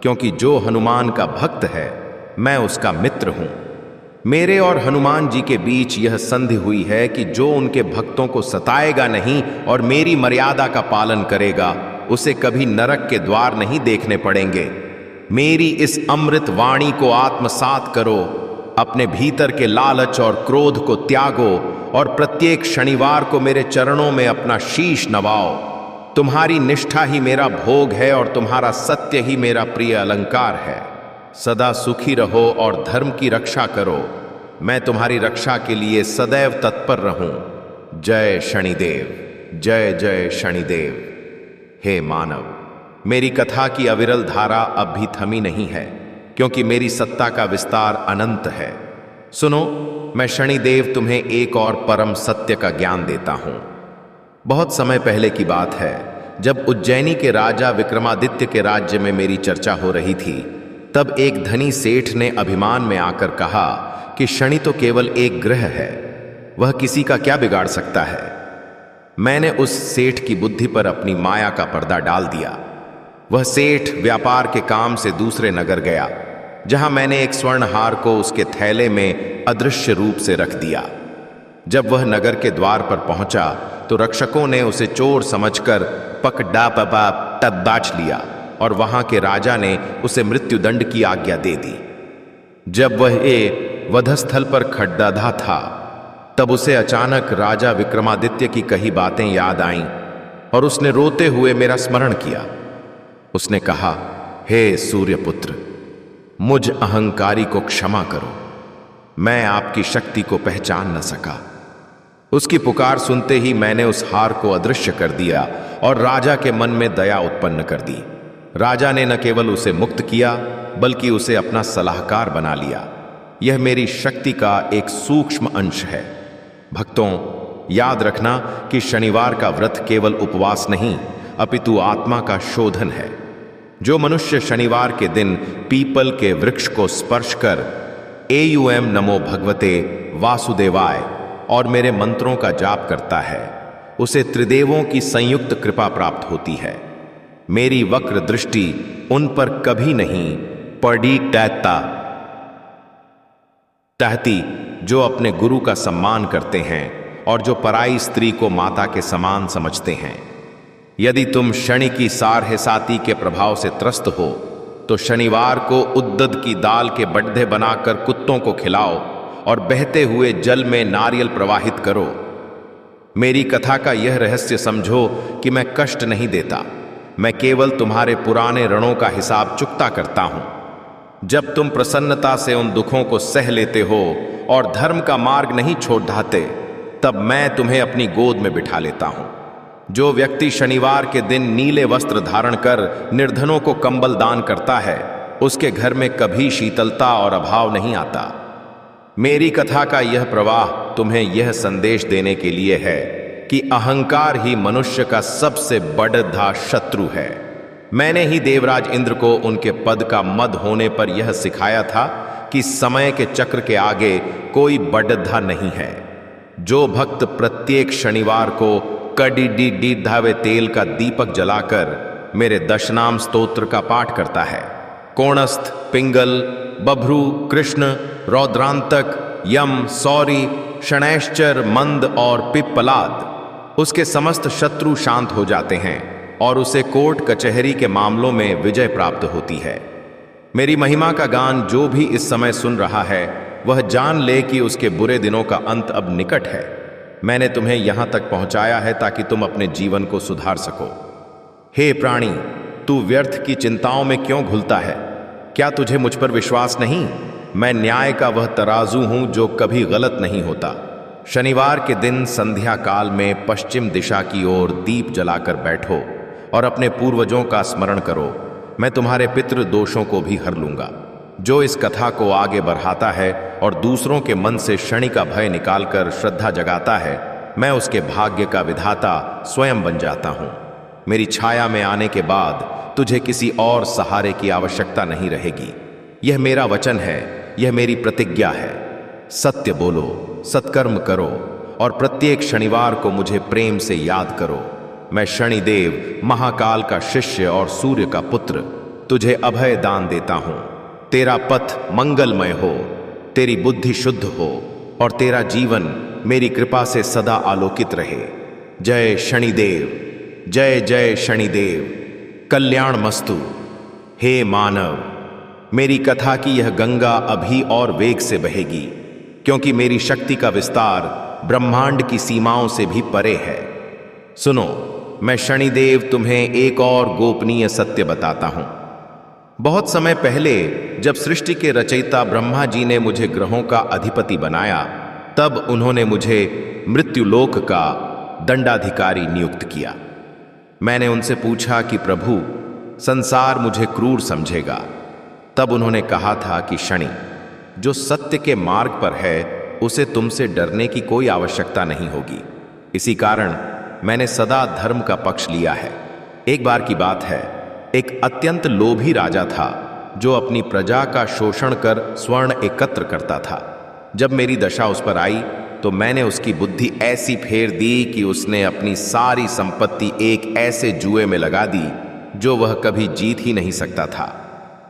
क्योंकि जो हनुमान का भक्त है मैं उसका मित्र हूं। मेरे और हनुमान जी के बीच यह संधि हुई है कि जो उनके भक्तों को सताएगा नहीं और मेरी मर्यादा का पालन करेगा, उसे कभी नरक के द्वार नहीं देखने पड़ेंगे। मेरी इस अमृत वाणी को आत्मसात करो, अपने भीतर के लालच और क्रोध को त्यागो और प्रत्येक शनिवार को मेरे चरणों में अपना शीश नवाओ। तुम्हारी निष्ठा ही मेरा भोग है और तुम्हारा सत्य ही मेरा प्रिय अलंकार है। सदा सुखी रहो और धर्म की रक्षा करो। मैं तुम्हारी रक्षा के लिए सदैव तत्पर रहूं। जय शनिदेव, जय जय शनिदेव। हे मानव, मेरी कथा की अविरल धारा अब भी थमी नहीं है, क्योंकि मेरी सत्ता का विस्तार अनंत है। सुनो, मैं शनिदेव तुम्हें एक और परम सत्य का ज्ञान देता हूं। बहुत समय पहले की बात है, जब उज्जैनी के राजा विक्रमादित्य के राज्य में मेरी चर्चा हो रही थी, तब एक धनी सेठ ने अभिमान में आकर कहा कि शनि तो केवल एक ग्रह है, वह किसी का क्या बिगाड़ सकता है। मैंने उस सेठ की बुद्धि पर अपनी माया का पर्दा डाल दिया। वह सेठ व्यापार के काम से दूसरे नगर गया, जहां मैंने एक स्वर्ण हार को उसके थैले में अदृश्य रूप से रख दिया। जब वह नगर के द्वार पर पहुंचा तो रक्षकों ने उसे चोर समझकर पकड़ा बाच लिया और वहां के राजा ने उसे मृत्युदंड की आज्ञा दे दी। जब वह वधस्थल पर खड़ाधा था, तब उसे अचानक राजा विक्रमादित्य की कही बातें याद आईं और उसने रोते हुए मेरा स्मरण किया। उसने कहा, हे सूर्यपुत्र, मुझ अहंकारी को क्षमा करो, मैं आपकी शक्ति को पहचान न सका। उसकी पुकार सुनते ही मैंने उस हार को अदृश्य कर दिया और राजा के मन में दया उत्पन्न कर दी। राजा ने न केवल उसे मुक्त किया, बल्कि उसे अपना सलाहकार बना लिया। यह मेरी शक्ति का एक सूक्ष्म अंश है। भक्तों, याद रखना कि शनिवार का व्रत केवल उपवास नहीं, अपितु आत्मा का शोधन है। जो मनुष्य शनिवार के दिन पीपल के वृक्ष को स्पर्श कर एयूएम नमो भगवते वासुदेवाय और मेरे मंत्रों का जाप करता है, उसे त्रिदेवों की संयुक्त कृपा प्राप्त होती है। मेरी वक्र दृष्टि उन पर कभी नहीं पड़ी टहती जो अपने गुरु का सम्मान करते हैं और जो पराई स्त्री को माता के समान समझते हैं। यदि तुम शनि की सारहेसाती के प्रभाव से त्रस्त हो तो शनिवार को उद्दद की दाल के बड्ढे बनाकर कुत्तों को खिलाओ और बहते हुए जल में नारियल प्रवाहित करो। मेरी कथा का यह रहस्य समझो कि मैं कष्ट नहीं देता, मैं केवल तुम्हारे पुराने ऋणों का हिसाब चुकता करता हूं। जब तुम प्रसन्नता से उन दुखों को सह लेते हो और धर्म का मार्ग नहीं छोड़ धाते, तब मैं तुम्हें अपनी गोद में बिठा लेता हूं। जो व्यक्ति शनिवार के दिन नीले वस्त्र धारण कर निर्धनों को कंबल दान करता है, उसके घर में कभी शीतलता और अभाव नहीं आता। मेरी कथा का यह प्रवाह तुम्हें यह संदेश देने के लिए है कि अहंकार ही मनुष्य का सबसे बड़ा शत्रु है। मैंने ही देवराज इंद्र को उनके पद का मद होने पर यह सिखाया था कि समय के चक्र के आगे कोई बड़ा नहीं है। जो भक्त प्रत्येक शनिवार को कडी धावे तेल का दीपक जलाकर मेरे दशनाम स्तोत्र का पाठ करता है, कोणस्थ, पिंगल, बभ्रू, कृष्ण, रौद्रांतक, यम, सौरी, शनैश्चर, मंद और पिप्पलाद, उसके समस्त शत्रु शांत हो जाते हैं और उसे कोर्ट कचहरी के मामलों में विजय प्राप्त होती है। मेरी महिमा का गान जो भी इस समय सुन रहा है, वह जान ले कि उसके बुरे दिनों का अंत अब निकट है। मैंने तुम्हें यहां तक पहुंचाया है ताकि तुम अपने जीवन को सुधार सको। हे प्राणी, तू व्यर्थ की चिंताओं में क्यों घुलता है? क्या तुझे मुझ पर विश्वास नहीं? मैं न्याय का वह तराजू हूं जो कभी गलत नहीं होता। शनिवार के दिन संध्या काल में पश्चिम दिशा की ओर दीप जलाकर बैठो और अपने पूर्वजों का स्मरण करो। मैं तुम्हारे पितृ दोषों को भी हर लूंगा। जो इस कथा को आगे बढ़ाता है और दूसरों के मन से शनि का भय निकालकर श्रद्धा जगाता है, मैं उसके भाग्य का विधाता स्वयं बन जाता हूं। मेरी छाया में आने के बाद तुझे किसी और सहारे की आवश्यकता नहीं रहेगी। यह मेरा वचन है, यह मेरी प्रतिज्ञा है। सत्य बोलो, सत्कर्म करो और प्रत्येक शनिवार को मुझे प्रेम से याद करो। मैं शनिदेव, महाकाल का शिष्य और सूर्य का पुत्र, तुझे अभय दान देता हूं। तेरा पथ मंगलमय हो, तेरी बुद्धि शुद्ध हो और तेरा जीवन मेरी कृपा से सदा आलोकित रहे। जय शनिदेव, जय जय शनिदेव, कल्याण मस्तु। हे मानव, मेरी कथा की यह गंगा अभी और वेग से बहेगी, क्योंकि मेरी शक्ति का विस्तार ब्रह्मांड की सीमाओं से भी परे है। सुनो, मैं शनिदेव तुम्हें एक और गोपनीय सत्य बताता हूं। बहुत समय पहले जब सृष्टि के रचयिता ब्रह्मा जी ने मुझे ग्रहों का अधिपति बनाया, तब उन्होंने मुझे मृत्युलोक का दंडाधिकारी नियुक्त किया। मैंने उनसे पूछा कि प्रभु, संसार मुझे क्रूर समझेगा। तब उन्होंने कहा था कि शनि, जो सत्य के मार्ग पर है, उसे तुमसे डरने की कोई आवश्यकता नहीं होगी। इसी कारण मैंने सदा धर्म का पक्ष लिया है। एक बार की बात है, एक अत्यंत लोभी राजा था जो अपनी प्रजा का शोषण कर स्वर्ण एकत्र करता था। जब मेरी दशा उस पर आई तो मैंने उसकी बुद्धि ऐसी फेर दी कि उसने अपनी सारी संपत्ति एक ऐसे जुए में लगा दी जो वह कभी जीत ही नहीं सकता था।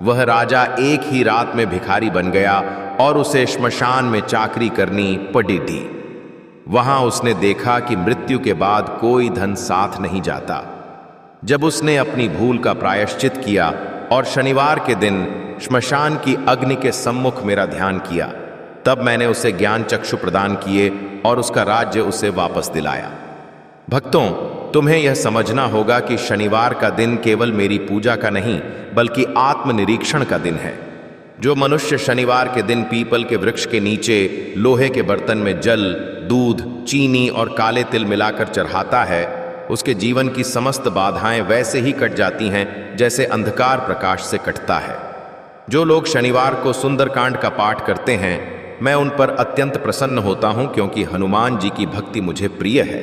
वह राजा एक ही रात में भिखारी बन गया और उसे श्मशान में चाकरी करनी पड़ी थी। वहां उसने देखा कि मृत्यु के बाद कोई धन साथ नहीं जाता। जब उसने अपनी भूल का प्रायश्चित किया और शनिवार के दिन श्मशान की अग्नि के सम्मुख मेरा ध्यान किया, तब मैंने उसे ज्ञान चक्षु प्रदान किए और उसका राज्य उसे वापस दिलाया। भक्तों, तुम्हें यह समझना होगा कि शनिवार का दिन केवल मेरी पूजा का नहीं, बल्कि आत्मनिरीक्षण का दिन है। जो मनुष्य शनिवार के दिन पीपल के वृक्ष के नीचे लोहे के बर्तन में जल, दूध, चीनी और काले तिल मिलाकर चढ़ाता है, उसके जीवन की समस्त बाधाएं वैसे ही कट जाती हैं जैसे अंधकार प्रकाश से कटता है। जो लोग शनिवार को सुंदरकांड का पाठ करते हैं, मैं उन पर अत्यंत प्रसन्न होता हूं, क्योंकि हनुमान जी की भक्ति मुझे प्रिय है।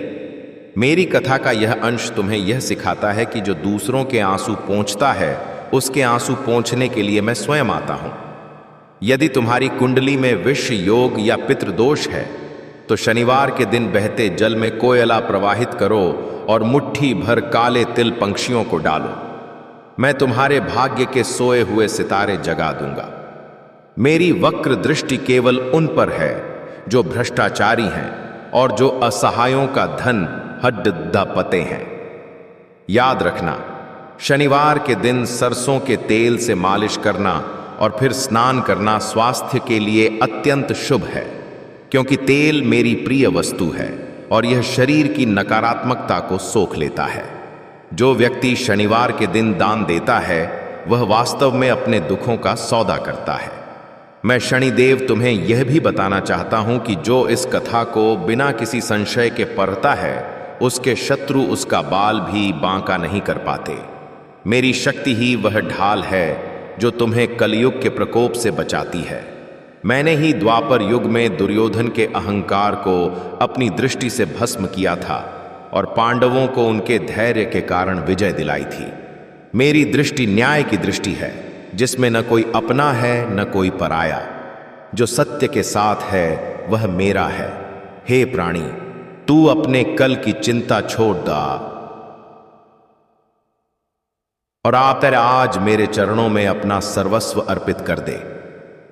मेरी कथा का यह अंश तुम्हें यह सिखाता है कि जो दूसरों के आंसू पोंछता है, उसके आंसू पोंछने के लिए मैं स्वयं आता हूं। यदि तुम्हारी कुंडली में विष योग या पितृदोष है, तो शनिवार के दिन बहते जल में कोयला प्रवाहित करो और मुट्ठी भर काले तिल पंक्षियों को डालो। मैं तुम्हारे भाग्य के सोए हुए सितारे जगा दूंगा। मेरी वक्र दृष्टि केवल उन पर है जो भ्रष्टाचारी हैं और जो असहायों का धन हड्ड पते हैं। याद रखना, शनिवार के दिन सरसों के तेल से मालिश करना और फिर स्नान करना स्वास्थ्य के लिए अत्यंत शुभ है, क्योंकि तेल मेरी प्रिय वस्तु है और यह शरीर की नकारात्मकता को सोख लेता है। जो व्यक्ति शनिवार के दिन दान देता है, वह वास्तव में अपने दुखों का सौदा करता है। मैं शनिदेव तुम्हें यह भी बताना चाहता हूं कि जो इस कथा को बिना किसी संशय के पढ़ता है, उसके शत्रु उसका बाल भी बांका नहीं कर पाते। मेरी शक्ति ही वह ढाल है जो तुम्हें कलयुग के प्रकोप से बचाती है। मैंने ही द्वापर युग में दुर्योधन के अहंकार को अपनी दृष्टि से भस्म किया था और पांडवों को उनके धैर्य के कारण विजय दिलाई थी। मेरी दृष्टि न्याय की दृष्टि है, जिसमें न कोई अपना है न कोई पराया। जो सत्य के साथ है वह मेरा है। हे प्राणी, तू अपने कल की चिंता छोड़ दा और आकर आज मेरे चरणों में अपना सर्वस्व अर्पित कर दे।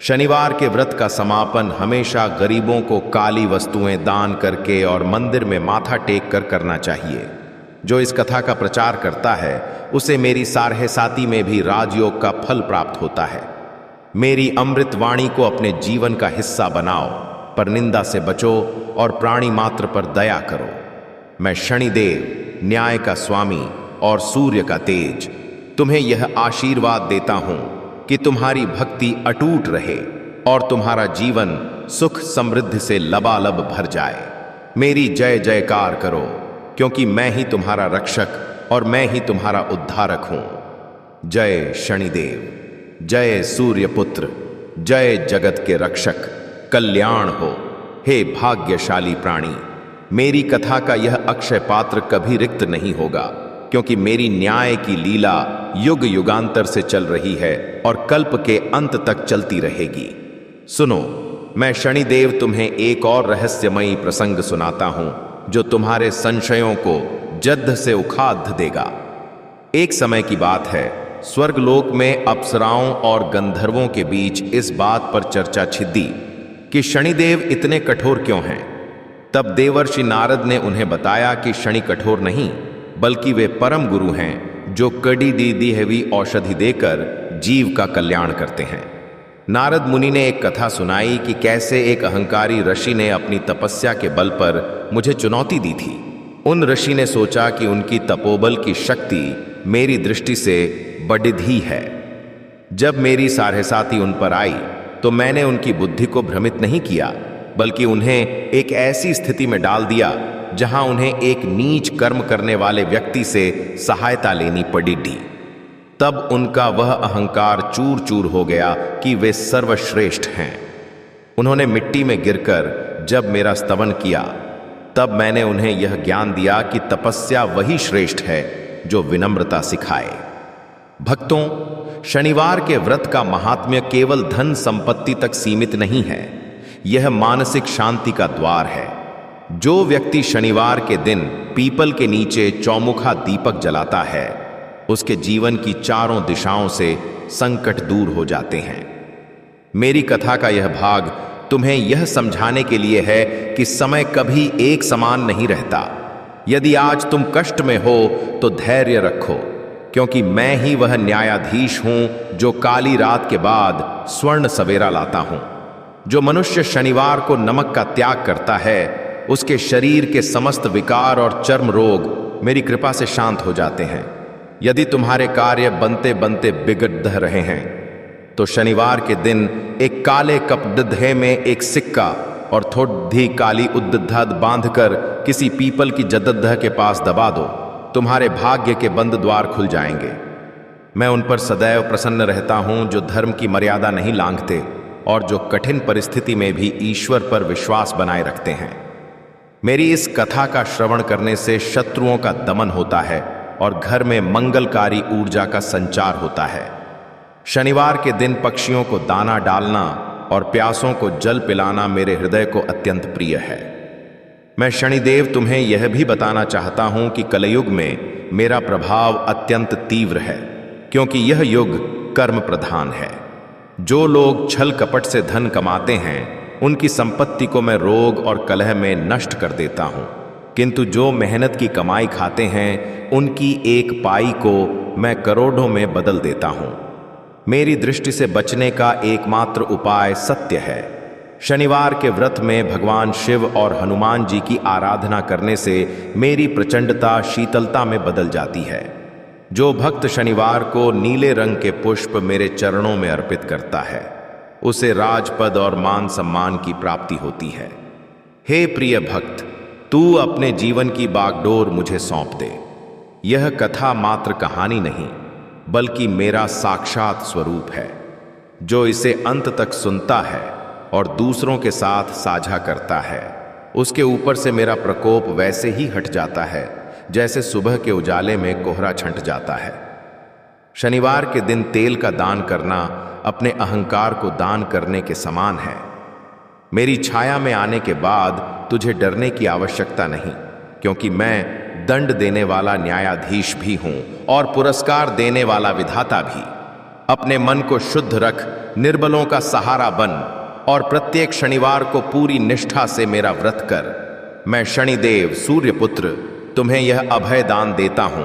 शनिवार के व्रत का समापन हमेशा गरीबों को काली वस्तुएं दान करके और मंदिर में माथा टेक कर करना चाहिए। जो इस कथा का प्रचार करता है, उसे मेरी सारहे साती में भी राजयोग का फल प्राप्त होता है। मेरी अमृत वाणी को अपने जीवन का हिस्सा बनाओ, पर निंदा से बचो और प्राणी मात्र पर दया करो। मैं शनिदेव, न्याय का स्वामी और सूर्य का तेज, तुम्हें यह आशीर्वाद देता हूं कि तुम्हारी भक्ति अटूट रहे और तुम्हारा जीवन सुख समृद्धि से लबालब भर जाए। मेरी जय जयकार करो, क्योंकि मैं ही तुम्हारा रक्षक और मैं ही तुम्हारा उद्धारक हूं। जय शनिदेव, जय सूर्यपुत्र, जय जगत के रक्षक, कल्याण हो। हे भाग्यशाली प्राणी, मेरी कथा का यह अक्षय पात्र कभी रिक्त नहीं होगा, क्योंकि मेरी न्याय की लीला युग युगांतर से चल रही है और कल्प के अंत तक चलती रहेगी। सुनो, मैं शनिदेव तुम्हें एक और रहस्यमयी प्रसंग सुनाता हूं जो तुम्हारे संशयों को जद्द से उखाड़ देगा। एक समय की बात है, स्वर्गलोक में अप्सराओं और गंधर्वों के बीच इस बात पर चर्चा छिड़ी कि शनिदेव इतने कठोर क्यों हैं। तब देवर्षि नारद ने उन्हें बताया कि शनि कठोर नहीं, बल्कि वे परम गुरु हैं जो कड़ी दी हुई औषधि देकर जीव का कल्याण करते हैं। नारद मुनि ने एक कथा सुनाई कि कैसे एक अहंकारी ऋषि ने अपनी तपस्या के बल पर मुझे चुनौती दी थी। उन ऋषि ने सोचा कि उनकी तपोबल की शक्ति मेरी दृष्टि से बढ़ी है। जब मेरी साढ़ेसाती उन पर आई तो मैंने उनकी बुद्धि को भ्रमित नहीं किया, बल्कि उन्हें एक ऐसी स्थिति में डाल दिया जहां उन्हें एक नीच कर्म करने वाले व्यक्ति से सहायता लेनी पड़ी। तब उनका वह अहंकार चूर चूर हो गया कि वे सर्वश्रेष्ठ हैं। उन्होंने मिट्टी में गिरकर जब मेरा स्तवन किया, तब मैंने उन्हें यह ज्ञान दिया कि तपस्या वही श्रेष्ठ है जो विनम्रता सिखाए। भक्तों, शनिवार के व्रत का महात्म्य केवल धन संपत्ति तक सीमित नहीं है, यह मानसिक शांति का द्वार है। जो व्यक्ति शनिवार के दिन पीपल के नीचे चौमुखा दीपक जलाता है, उसके जीवन की चारों दिशाओं से संकट दूर हो जाते हैं। मेरी कथा का यह भाग तुम्हें यह समझाने के लिए है कि समय कभी एक समान नहीं रहता। यदि आज तुम कष्ट में हो तो धैर्य रखो, क्योंकि मैं ही वह न्यायाधीश हूं जो काली रात के बाद स्वर्ण सवेरा लाता हूं। जो मनुष्य शनिवार को नमक का त्याग करता है, उसके शरीर के समस्त विकार और चर्म रोग मेरी कृपा से शांत हो जाते हैं। यदि तुम्हारे कार्य बनते बनते बिगड़ रहे हैं तो शनिवार के दिन एक काले कपड़े में एक सिक्का और थोड़ी काली उद्दध बांधकर किसी पीपल की जद्दह के पास दबा दो, तुम्हारे भाग्य के बंद द्वार खुल जाएंगे। मैं उन पर सदैव प्रसन्न रहता हूं जो धर्म की मर्यादा नहीं लांघते और जो कठिन परिस्थिति में भी ईश्वर पर विश्वास बनाए रखते हैं। मेरी इस कथा का श्रवण करने से शत्रुओं का दमन होता है और घर में मंगलकारी ऊर्जा का संचार होता है। शनिवार के दिन पक्षियों को दाना डालना और प्यासों को जल पिलाना मेरे हृदय को अत्यंत प्रिय है। मैं शनिदेव तुम्हें यह भी बताना चाहता हूं कि कलयुग में मेरा प्रभाव अत्यंत तीव्र है, क्योंकि यह युग कर्म प्रधान है। जो लोग छल कपट से धन कमाते हैं, उनकी संपत्ति को मैं रोग और कलह में नष्ट कर देता हूं, किंतु जो मेहनत की कमाई खाते हैं, उनकी एक पाई को मैं करोड़ों में बदल देता हूं। मेरी दृष्टि से बचने का एकमात्र उपाय सत्य है। शनिवार के व्रत में भगवान शिव और हनुमान जी की आराधना करने से मेरी प्रचंडता शीतलता में बदल जाती है। जो भक्त शनिवार को नीले रंग के पुष्प मेरे चरणों में अर्पित करता है, उसे राजपद और मान सम्मान की प्राप्ति होती है। हे प्रिय भक्त, तू अपने जीवन की बागडोर मुझे सौंप दे। यह कथा मात्र कहानी नहीं, बल्कि मेरा साक्षात स्वरूप है। जो इसे अंत तक सुनता है और दूसरों के साथ साझा करता है, उसके ऊपर से मेरा प्रकोप वैसे ही हट जाता है जैसे सुबह के उजाले में कोहरा छंट जाता है। शनिवार के दिन तेल का दान करना अपने अहंकार को दान करने के समान है। मेरी छाया में आने के बाद तुझे डरने की आवश्यकता नहीं, क्योंकि मैं दंड देने वाला न्यायाधीश भी हूं और पुरस्कार देने वाला विधाता भी। अपने मन को शुद्ध रख, निर्बलों का सहारा बन और प्रत्येक शनिवार को पूरी निष्ठा से मेरा व्रत कर। मैं शनिदेव सूर्यपुत्र तुम्हें यह अभय दान देता हूं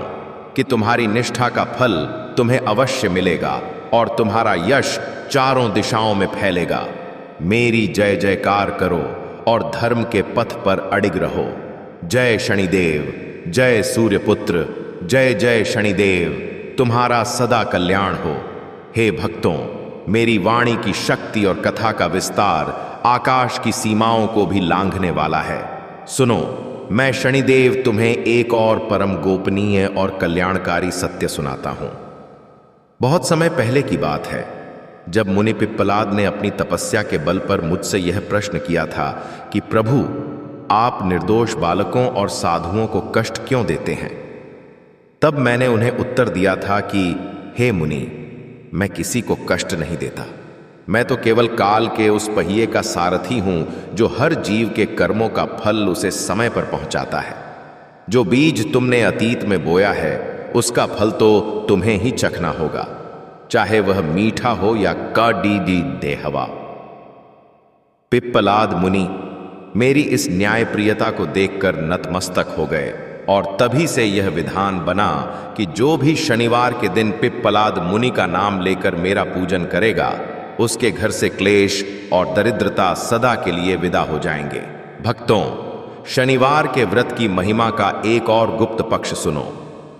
कि तुम्हारी निष्ठा का फल तुम्हें अवश्य मिलेगा और तुम्हारा यश चारों दिशाओं में फैलेगा। मेरी जय जयकार करो और धर्म के पथ पर अडिग रहो। जय शनिदेव, जय सूर्यपुत्र, जय जय शनिदेव, तुम्हारा सदा कल्याण हो। हे भक्तों, मेरी वाणी की शक्ति और कथा का विस्तार आकाश की सीमाओं को भी लांघने वाला है। सुनो, मैं शनिदेव तुम्हें एक और परम गोपनीय और कल्याणकारी सत्य सुनाता हूं। बहुत समय पहले की बात है, जब मुनि पिप्पलाद ने अपनी तपस्या के बल पर मुझसे यह प्रश्न किया था कि प्रभु, आप निर्दोष बालकों और साधुओं को कष्ट क्यों देते हैं। तब मैंने उन्हें उत्तर दिया था कि हे मुनि, मैं किसी को कष्ट नहीं देता। मैं तो केवल काल के उस पहिए का सारथी हूं जो हर जीव के कर्मों का फल उसे समय पर पहुंचाता है। जो बीज तुमने अतीत में बोया है उसका फल तो तुम्हें ही चखना होगा, चाहे वह मीठा हो या काडी देहवा। पिप्पलाद मुनि मेरी इस न्यायप्रियता को देखकर नतमस्तक हो गए और तभी से यह विधान बना कि जो भी शनिवार के दिन पिप्पलाद मुनि का नाम लेकर मेरा पूजन करेगा उसके घर से क्लेश और दरिद्रता सदा के लिए विदा हो जाएंगे। भक्तों, शनिवार के व्रत की महिमा का एक और गुप्त पक्ष सुनो।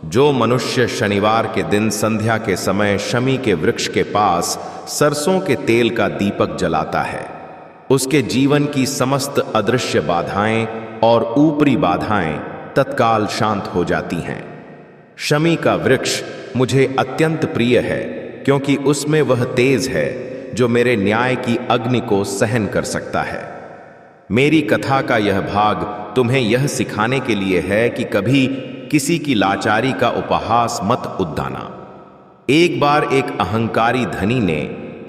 जो मनुष्य शनिवार के दिन संध्या के समय शमी के वृक्ष के पास सरसों के तेल का दीपक जलाता है, उसके जीवन की समस्त अदृश्य बाधाएं और ऊपरी बाधाएं तत्काल शांत हो जाती हैं। शमी का वृक्ष मुझे अत्यंत प्रिय है क्योंकि उसमें वह तेज है जो मेरे न्याय की अग्नि को सहन कर सकता है। मेरी कथा का यह भाग तुम्हें यह सिखाने के लिए है कि कभी किसी की लाचारी का उपहास मत उद्दाना। एक बार एक अहंकारी धनी ने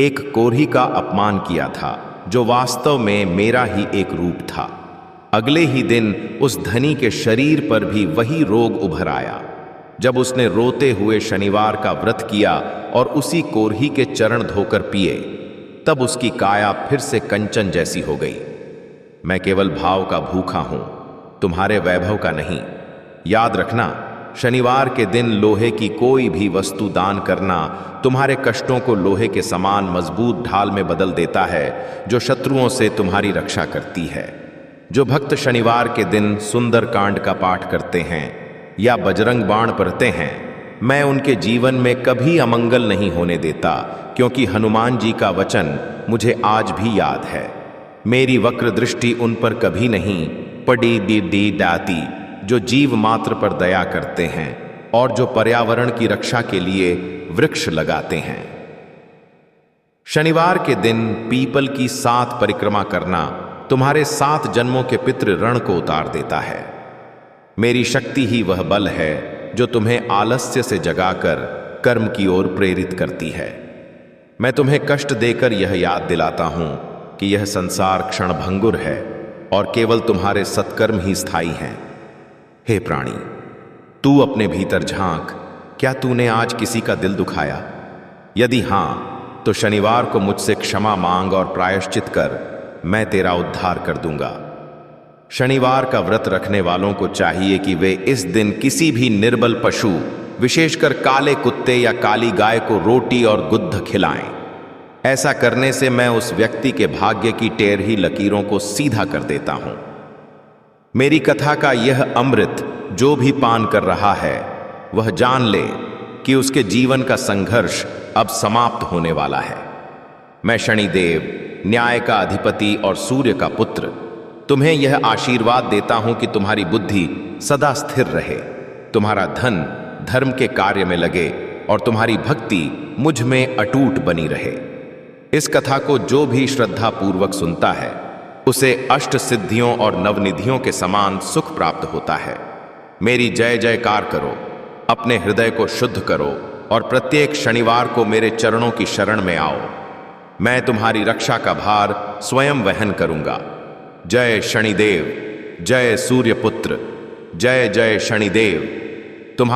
एक कोढ़ी का अपमान किया था जो वास्तव में मेरा ही एक रूप था। अगले ही दिन उस धनी के शरीर पर भी वही रोग उभर आया। जब उसने रोते हुए शनिवार का व्रत किया और उसी कोढ़ी के चरण धोकर पिए, तब उसकी काया फिर से कंचन जैसी हो गई। मैं केवल भाव का भूखा हूं, तुम्हारे वैभव का नहीं। याद रखना, शनिवार के दिन लोहे की कोई भी वस्तु दान करना तुम्हारे कष्टों को लोहे के समान मजबूत ढाल में बदल देता है जो शत्रुओं से तुम्हारी रक्षा करती है। जो भक्त शनिवार के दिन सुंदर कांड का पाठ करते हैं या बजरंग बाण पढ़ते हैं, मैं उनके जीवन में कभी अमंगल नहीं होने देता, क्योंकि हनुमान जी का वचन मुझे आज भी याद है। मेरी वक्र दृष्टि उन पर कभी नहीं पड़ी दी दाती जो जीव मात्र पर दया करते हैं और जो पर्यावरण की रक्षा के लिए वृक्ष लगाते हैं। शनिवार के दिन पीपल की 7 परिक्रमा करना तुम्हारे 7 जन्मों के पितृ ऋण को उतार देता है। मेरी शक्ति ही वह बल है जो तुम्हें आलस्य से जगाकर कर्म की ओर प्रेरित करती है। मैं तुम्हें कष्ट देकर यह याद दिलाता हूं कि यह संसार क्षणभंगुर है और केवल तुम्हारे सत्कर्म ही स्थायी हैं। हे प्राणी, तू अपने भीतर झांक, क्या तूने आज किसी का दिल दुखाया? यदि हां, तो शनिवार को मुझसे क्षमा मांग और प्रायश्चित कर, मैं तेरा उद्धार कर दूंगा। शनिवार का व्रत रखने वालों को चाहिए कि वे इस दिन किसी भी निर्बल पशु, विशेषकर काले कुत्ते या काली गाय को रोटी और गुद्ध खिलाएं। ऐसा करने से मैं उस व्यक्ति के भाग्य की टेढ़ी लकीरों को सीधा कर देता हूं। मेरी कथा का यह अमृत जो भी पान कर रहा है वह जान ले कि उसके जीवन का संघर्ष अब समाप्त होने वाला है। मैं शनिदेव, न्याय का अधिपति और सूर्य का पुत्र, तुम्हें यह आशीर्वाद देता हूं कि तुम्हारी बुद्धि सदा स्थिर रहे, तुम्हारा धन धर्म के कार्य में लगे और तुम्हारी भक्ति मुझ में अटूट बनी रहे। इस कथा को जो भी श्रद्धा पूर्वक सुनता है उसे अष्ट सिद्धियों और नवनिधियों के समान सुख प्राप्त होता है। मेरी जय जयकार करो, अपने हृदय को शुद्ध करो और प्रत्येक शनिवार को मेरे चरणों की शरण में आओ। मैं तुम्हारी रक्षा का भार स्वयं वहन करूंगा। जय शनिदेव, जय सूर्यपुत्र, जय जय शनिदेव।